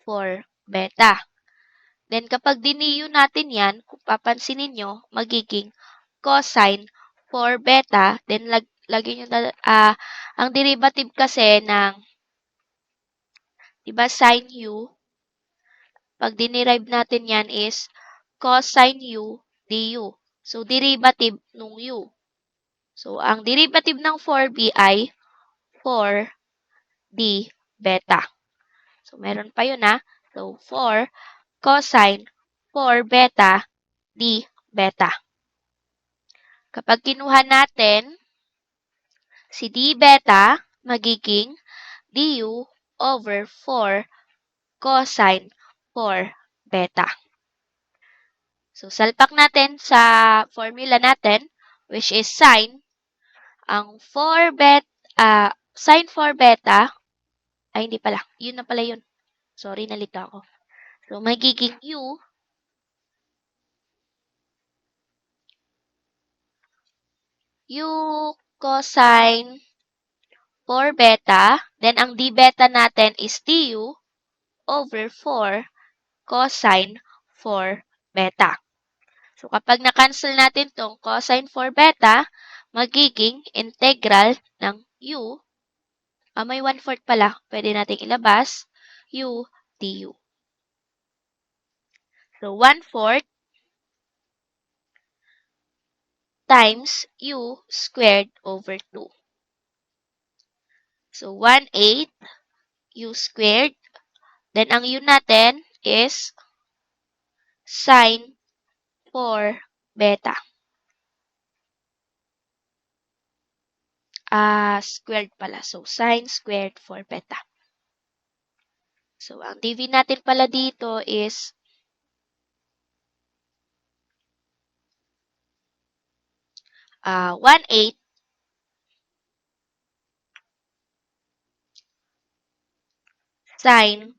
Speaker 1: 4 beta. Then, kapag diniu natin yan, kung papansinin nyo, magiging cosine 4 beta. Then, lagyan nyo ang derivative kasi ng, diba, sine u, pag dinerive natin yan is cosine u du. So, derivative nung u. So, ang derivative ng 4b ay 4d beta. So, meron pa yun So, 4 cosine 4 beta d beta. Kapag kinuha natin si d beta, magiging du over 4 cosine 4 beta. So, salpak natin sa formula natin, which is sine. Ang 4 sine 4 beta, ay hindi pala, yun na pala yun. Sorry, nalito ako. So, magiging u cosine 4 beta, then ang d beta natin is du over 4 cosine 4 beta. So, kapag na-cancel natin tong cosine 4 beta, magiging integral ng u, may 1/4 pala, pwede nating ilabas, u du. So, 1/4 times u squared over 2. So, 1/8 u squared. Then, ang u natin is sine 4 beta. Squared pala. So, sine squared 4 beta. So, ang dv natin pala dito is 1/8 sine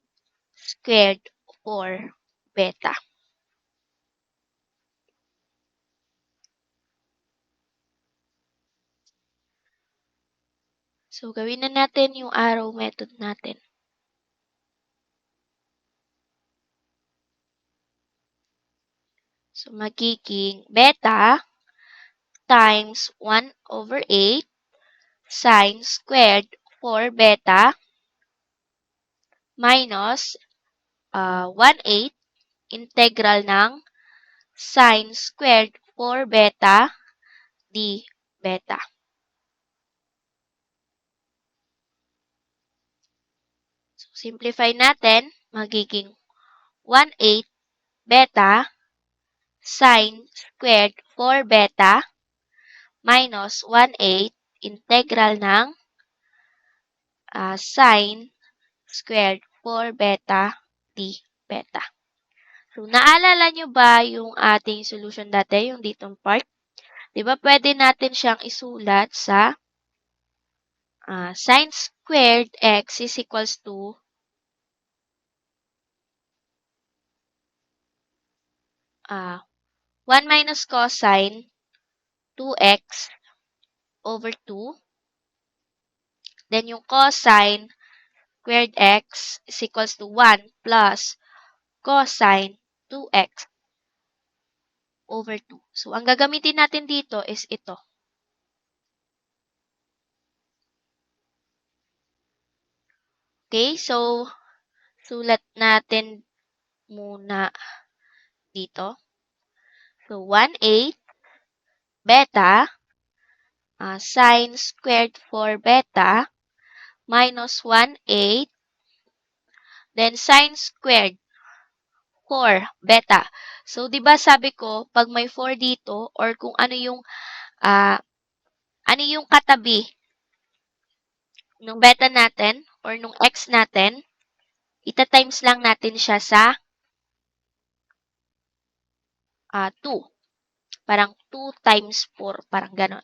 Speaker 1: squared 4 beta. So, gawin na natin yung arrow method natin. So, magiging beta times 1 over 8 sine squared 4 beta minus 1/8 integral ng sine squared 4 beta d beta. So, simplify natin, magiging 1/8 beta sine squared 4 beta minus 1/8 integral ng sine squared 4 beta d beta. So, naalala nyo ba yung ating solution dati, yung ditong part? Di ba pwede natin siyang isulat sa sine squared x is equals to 1 minus cosine 2x over 2. Then, yung cosine squared x is equals to 1 plus cosine 2x over 2. So, ang gagamitin natin dito is ito. Okay, so, sulat natin muna dito. So, 1/8 beta sine squared for beta minus 1/8 then sine squared for beta. So, di ba sabi ko, pag may 4 dito or kung ah, ano yung katabi ng beta natin or nung x natin, ita-times lang natin siya sa 2. Parang 2 times 4, parang ganon.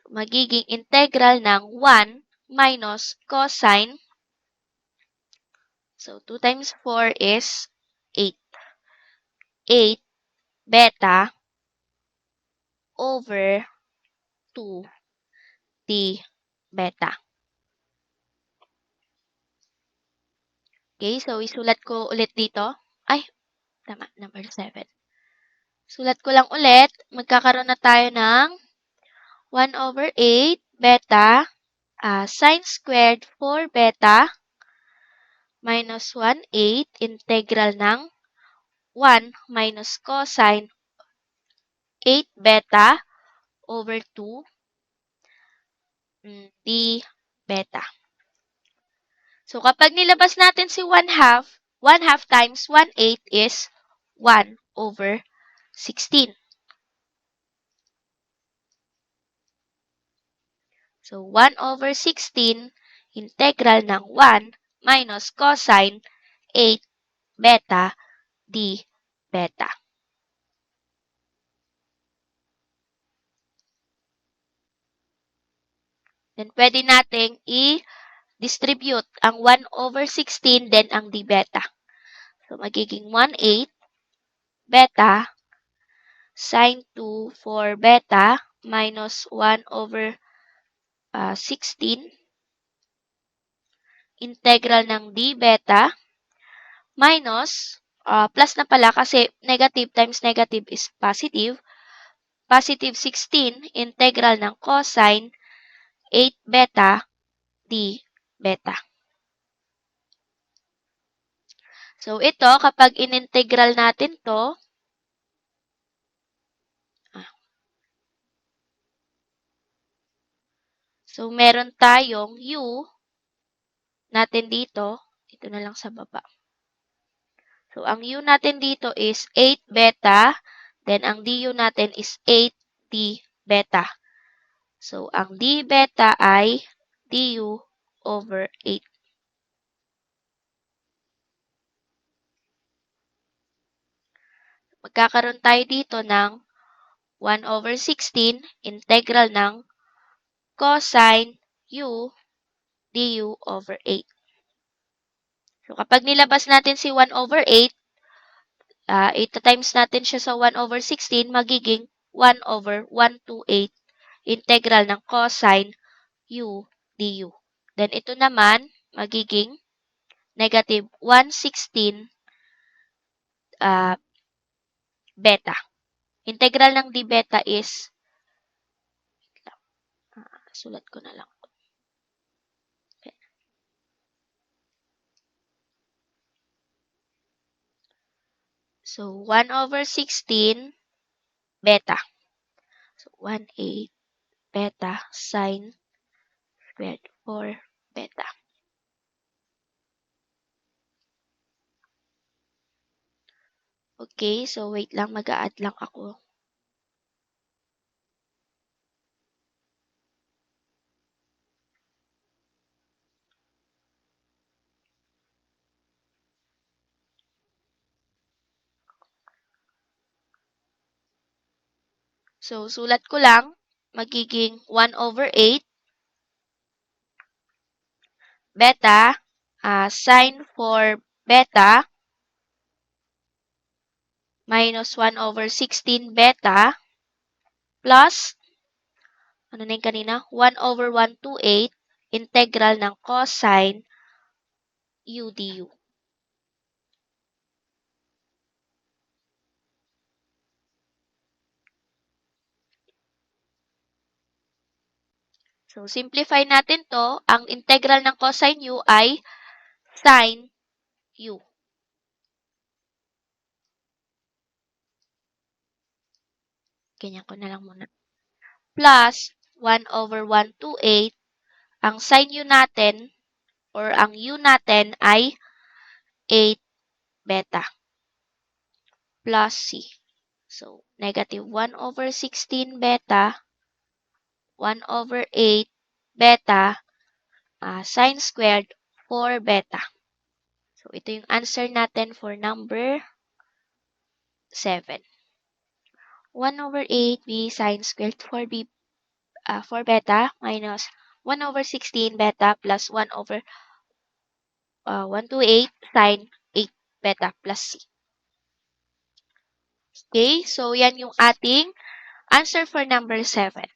Speaker 1: Magiging integral ng 1 minus cosine. So, 2 times 4 is 8. 8 beta over 2 d beta. Okay, so isulat ko ulit dito. Ay, tama, number 7. Sulat ko lang ulit. Magkakaroon na tayo ng 1/8 beta sine squared 4 beta minus 1/8 integral ng 1 minus cosine 8 beta over 2 d beta. So, kapag nilabas natin si 1/2, 1/2 times 1/8 is 1/16. So, 1/16 integral ng 1 minus cosine 8 beta d beta. Then, pwede nating i-distribute ang 1/16 then ang d beta. So, magiging 1/8 beta sine 2 for beta minus 1/16 integral ng d beta minus, plus na pala kasi negative times negative is positive. Positive 16 integral ng cosine 8 beta d beta. So, ito, kapag inintegral natin to, so, meron tayong u natin dito na lang sa baba. So, ang u natin dito is 8 beta, then ang du natin is 8 d beta. So, ang d beta ay du over 8. Magkakaroon tayo dito ng 1/16 integral ng cosine u du over 8. So, kapag nilabas natin si 1/8, ito times natin siya sa 1/16, magiging 1/128 integral ng cosine u du. Then, ito naman, magiging negative 116 beta. Integral ng d beta is, sulat ko na lang. Okay. So, 1/16 beta. So, 1/8 beta sine squared for beta. Okay, so wait lang, mag-a-add lang ako. So, sulat ko lang, magiging 1/8 beta sine for beta minus 1/16 beta plus, ano na yung kanina? 1/128 integral ng cosine u du. So, simplify natin to. Ang integral ng cosine u ay sine u. Ganyan ko na lang muna. Plus 1/128. Ang sin u natin or ang u natin ay 8 beta plus c. So, negative 1/16 beta, 1/8 beta, sine squared 4 beta. So, ito yung answer natin for number 7. 1/8 b sine squared 4 beta minus 1/16 beta plus 1/128 sine 8 beta plus c. Okay, so yan yung ating answer for number 7.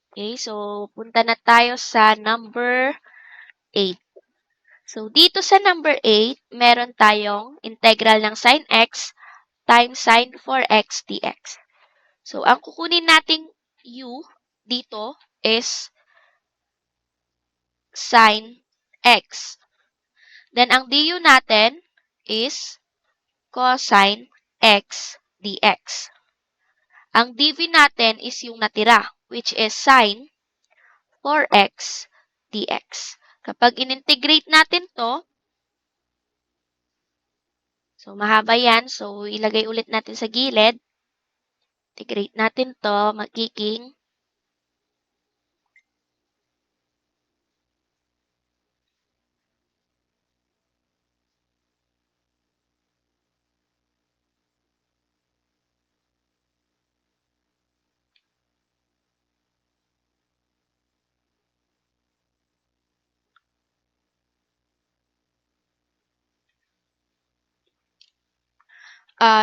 Speaker 1: Okay, so punta na tayo sa number 8. So, dito sa number 8, meron tayong integral ng sin x times sin 4x dx. So, ang kukunin nating u dito is sin x. Then, ang du natin is cosine x dx. Ang dv natin is yung natira, which is sin 4x dx. Kapag in-integrate natin to, so mahaba yan, so ilagay ulit natin sa gilid. Integrate natin to, magiging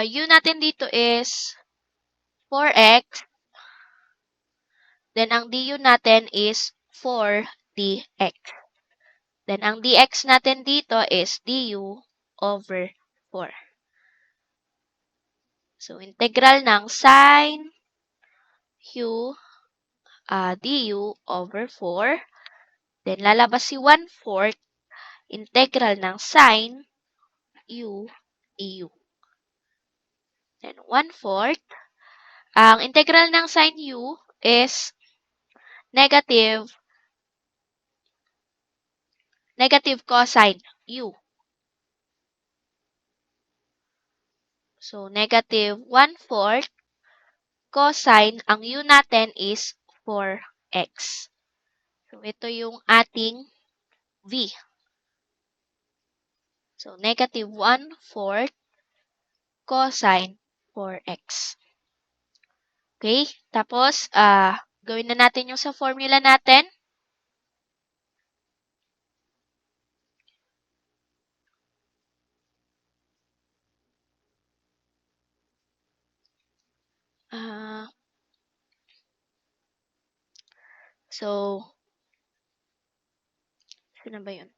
Speaker 1: u natin dito is 4x. Then, ang du natin is 4dx. Then, ang dx natin dito is du over 4. So, integral ng sin u du over 4. Then, lalabas si 1/4. Integral ng sin u du. Then, 1/4. Ang integral ng sin u is negative cosine u. So, negative 1/4 cosine, ang u natin is 4x. So, ito yung ating v. So, negative 1/4 cosine 4x. Okay? Tapos, gawin na natin yung sa formula natin. So, saan na ba yun?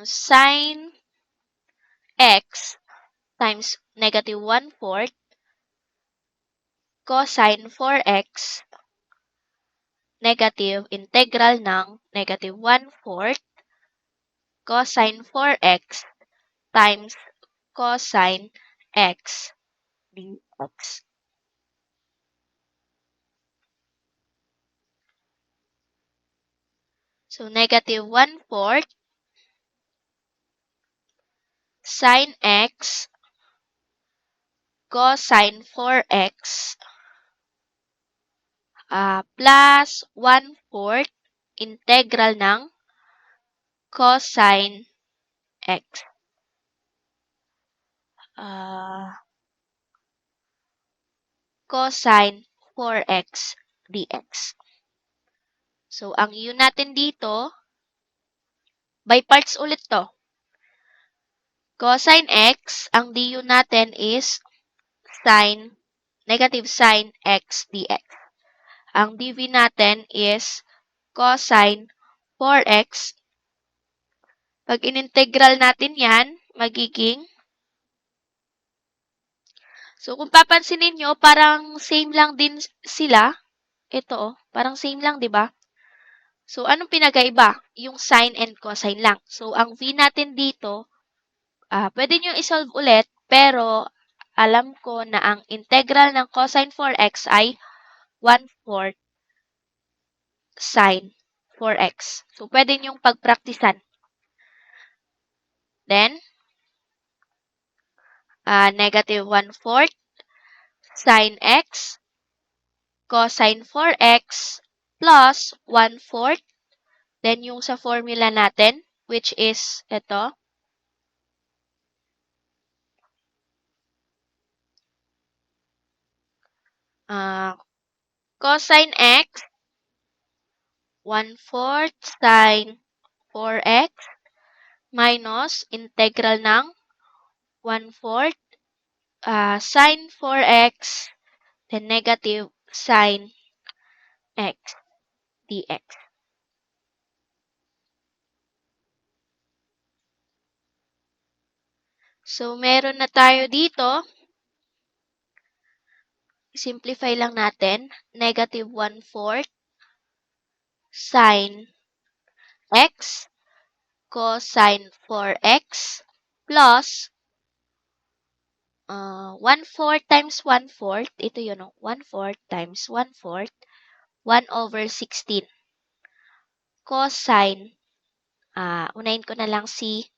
Speaker 1: Sin x times negative 1/4 cosine 4x negative integral ng negative 1/4 cosine 4x times cosine x dx. So, negative 1/4 sin x cosine 4x plus 1/4 integral ng cosine x. Cosine 4x dx. So, ang u natin dito, by parts ulit to. Cosine x, ang du natin is negative sine x dx. Ang dv natin is cosine 4x. Pag in-integral natin yan, magiging, So, kung papansinin nyo, parang same lang din sila. Ito, parang same lang, di ba? So, anong pinagkaiba? Yung sine and cosine lang. So, ang v natin dito, pwede nyo isolve ulit, pero alam ko na ang integral ng cosine 4x ay 1/4 sine 4x. So, pwede nyong pagpraktisan. Then, negative 1/4 sine x cosine 4x plus 1/4. Then, yung sa formula natin, which is ito, cosine x 1/4 sine 4x minus integral ng 1/4 sine 4x then negative sine x dx. So, meron na tayo dito. Simplify lang natin. Negative 1/4 sine x cosine 4x plus 1/4 times 1/4. Ito yun, no? 1/4 times 1/4. 1/16. Cosine, unahin ko na lang si,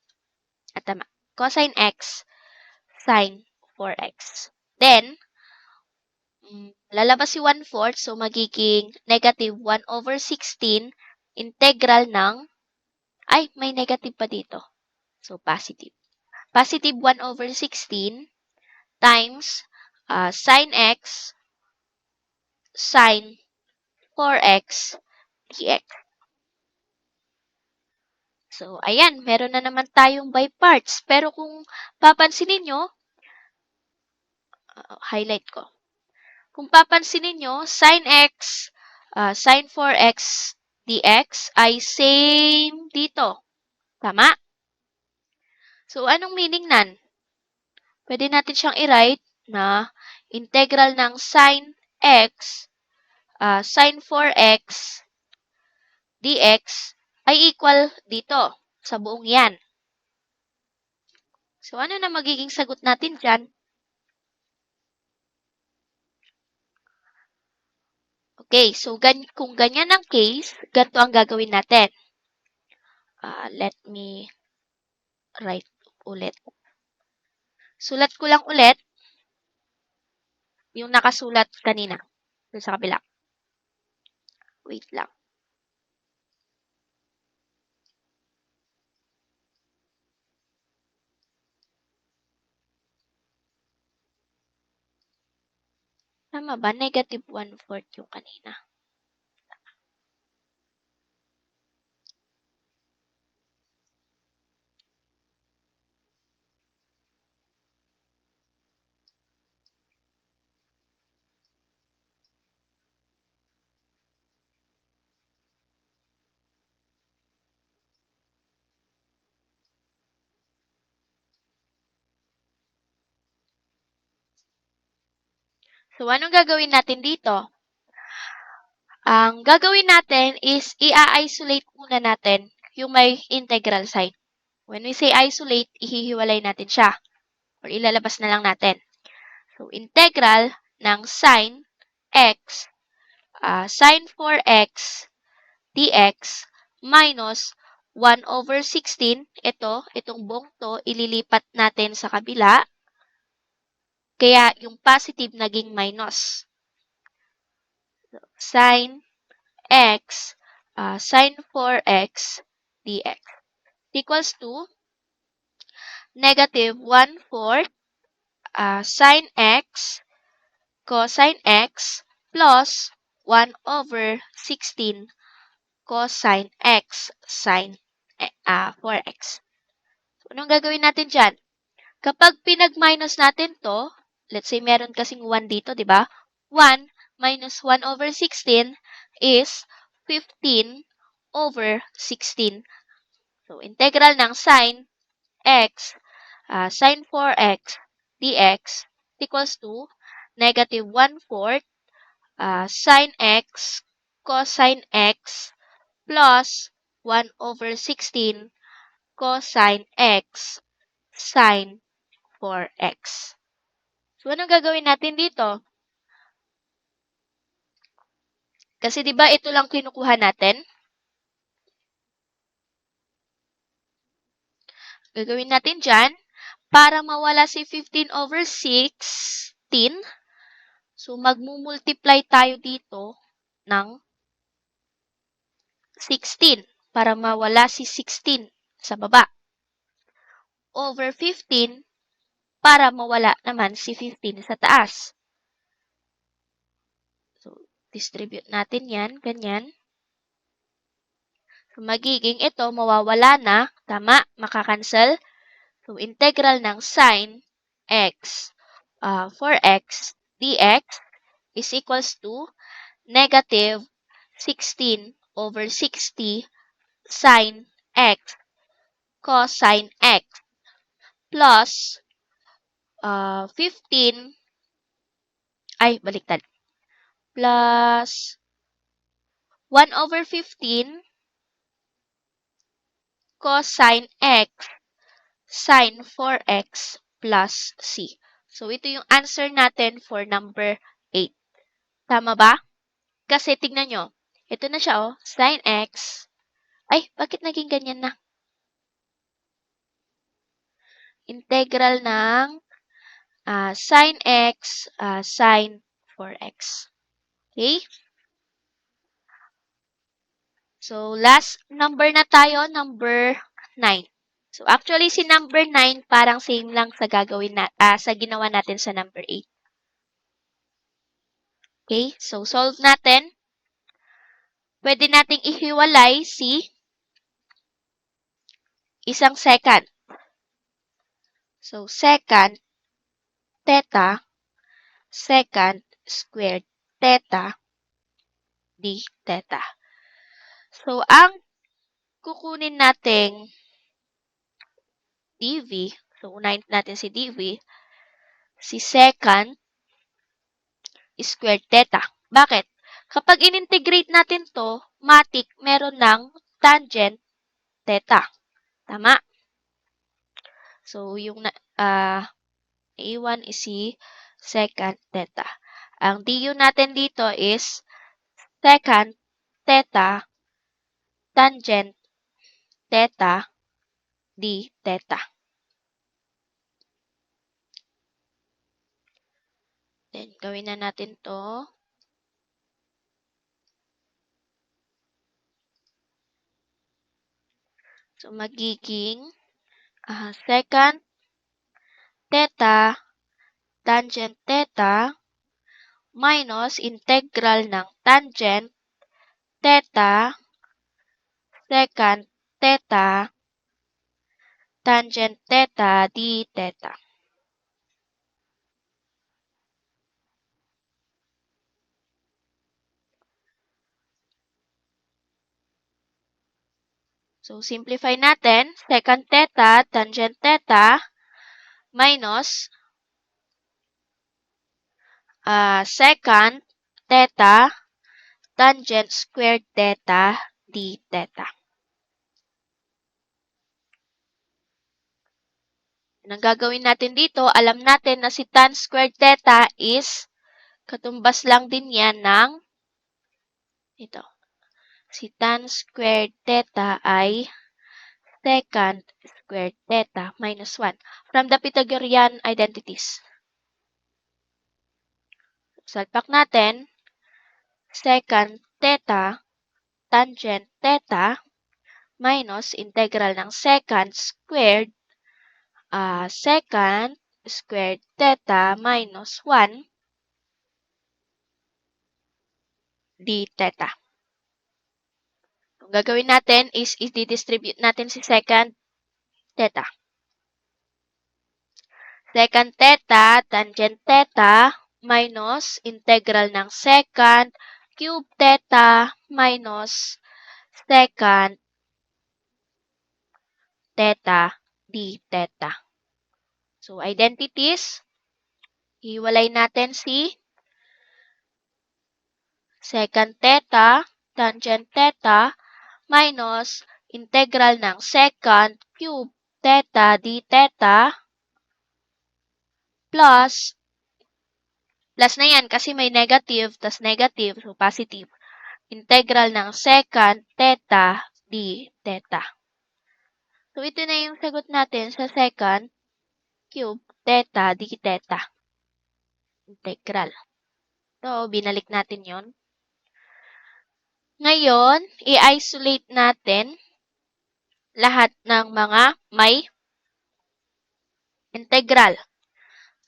Speaker 1: tama, cosine x sine 4x. Then, lalabas si 1/4, so magiging negative 1/16 integral ng, may negative pa dito. So, positive. Positive 1/16 times sine x sine 4x dx. So, ayan, meron na naman tayong by parts. Pero kung papansinin nyo, highlight ko. Kung papansinin nyo, sin x, sin 4x dx ay same dito. Tama? So, anong meaning nan? Pwede natin siyang i-write na integral ng sin x, sin 4x dx ay equal dito sa buong yan. So, ano na magiging sagot natin dyan? Okay, so kung ganyan ang case, ganito ang gagawin natin. Let me write ulit. Sulat ko lang ulit yung nakasulat kanina sa kabila. Wait lang. Tama ba? Negative 1/4 yung kanina. So, anong gagawin natin dito? Ang gagawin natin is i-isolate muna natin yung may integral sign. When we say isolate, ihihiwalay natin siya. Or ilalabas na lang natin. So, integral ng sin x, sin 4x dx minus 1/16. Itong buong to, ililipat natin sa kabila. Kaya, yung positive naging minus. Sin x, sin 4x dx equals to negative 1/4 sin x cosine x plus 1/16 cosine x sin 4x. So, anong gagawin natin dyan? Kapag pinag-minus natin to, let's say meron kasing 1 dito, di ba? 1 minus 1/16 is 15/16. So, integral ng sin x, sin 4x dx equals to negative 1/4 sine x cosine x plus 1/16 cosine x sine 4x. So, anong gagawin natin dito? Kasi 'di ba ito lang kinukuha natin? Gagawin natin diyan, para mawala si 15/16, so magmu-multiply tayo dito ng 16 para mawala si 16 sa baba. Over 15 para mawala naman si 15 sa taas. So, distribute natin yan, ganyan. So, magiging ito, mawawala na. Tama, makakancel. So, integral ng sine x 4x dx is equals to negative 16/60 sine x cosine x plus 15, baliktad, plus 1/15 cosine x sine 4x plus c. So, ito yung answer natin for number 8. Tama ba? Kasi tignan nyo, ito na siya sine x. Bakit naging ganyan na? Integral ng sine x sine 4x. Okay? So, last number na tayo, number 9. So, actually, si number 9 parang same lang sa sa ginawa natin sa number 8. Okay? So, solve natin. Pwede nating ihiwalay si isang second. So, second theta, second squared theta, d theta. So, ang kukunin nating dv, so unahin natin si dv, si second squared theta. Bakit? Kapag in-integrate natin to, matik meron ng tangent theta. Tama? So, yung A1 is si second theta. Ang du natin dito is second theta tangent theta d theta. Then, gawin na natin to. So, magiging second theta tangent theta minus integral ng tangent theta second theta tangent theta d theta. So, simplify natin. Second theta tangent theta minus second theta tangent squared theta d theta. Ang gagawin natin dito, alam natin na si tan squared theta is katumbas lang din yan ng ito. Si tan squared theta ay second squared theta minus 1 from the Pythagorean identities. Salpak natin, second theta tangent theta minus integral ng second squared theta minus 1 d theta. Ang gagawin natin is i-distribute natin si second theta. Second theta tangent theta minus integral ng second cube theta minus second theta d theta. So, identities. Hiwalay natin si secant theta, tangent theta, minus integral ng secant cube theta d theta plus na yan kasi may negative, tas negative, so positive. Integral ng secant theta d theta. So, ito na yung sagot natin sa secant cube theta d theta. Integral. So, binalik natin yon. Ngayon, i-isolate natin lahat ng mga may integral.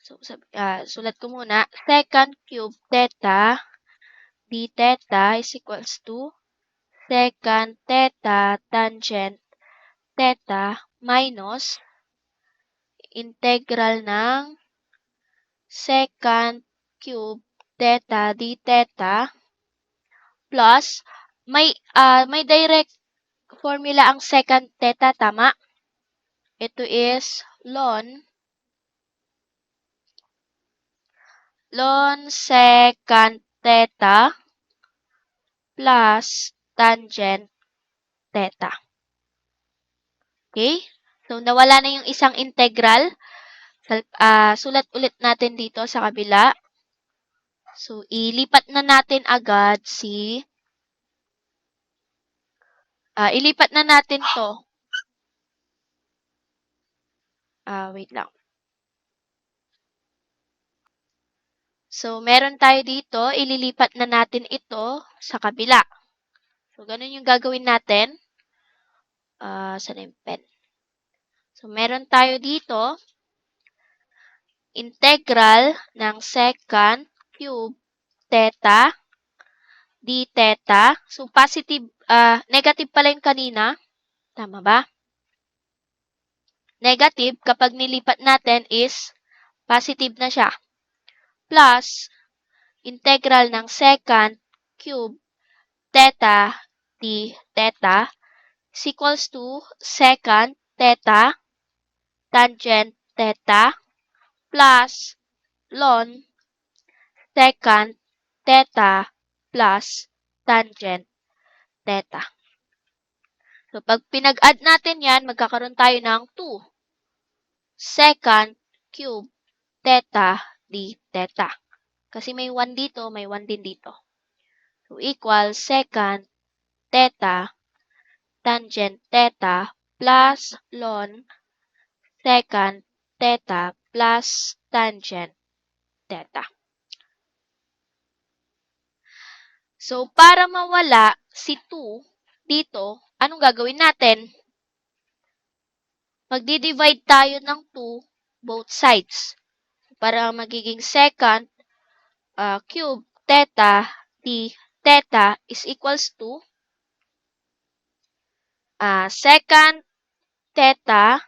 Speaker 1: So, sulat ko muna, secant cube theta d theta is equals to secant theta tangent theta minus integral ng secant cube theta d theta plus may direct formula ang secant theta, tama? Ito is ln secant theta plus tangent theta. Okay? So, nawala na yung isang integral. Sulat ulit natin dito sa kabila. So, ilipat na natin agad ilipat na natin to. Wait lang. So, meron tayo dito, ililipat na natin ito sa kabila. So, ganun yung gagawin natin. Saan yung pen? So, meron tayo dito, integral ng secant cube theta d theta. So, positive, negative pala yung kanina. Tama ba? Negative, kapag nilipat natin is positive na siya. Plus, integral ng secant cube theta d theta is equals to secant theta tangent theta plus ln secant theta plus tangent theta. So, pag pinag-add natin yan, magkakaroon tayo ng 2 secant cube theta d theta. Kasi may 1 dito, may 1 din dito. So, equal secant theta tangent theta plus ln secant theta plus tangent theta. So, para mawala si 2 dito, anong gagawin natin? Magdi-divide tayo ng 2 both sides. Para magiging secant cube theta d theta is equals to secant theta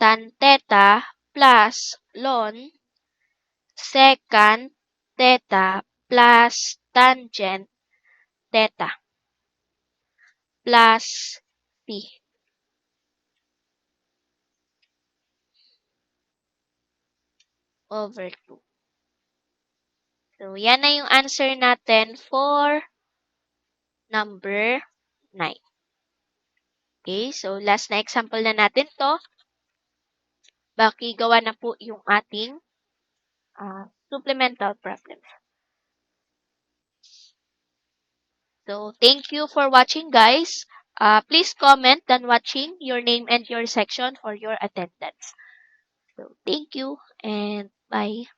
Speaker 1: tan theta plus ln secant theta plus tangent theta plus p. Over 2. So, yan na yung answer natin for number 9. Okay, so last na example na natin to. Baki gawa na po yung ating supplemental problems. So, thank you for watching, guys. Please comment on watching your name and your section for your attendance. So, thank you and bye.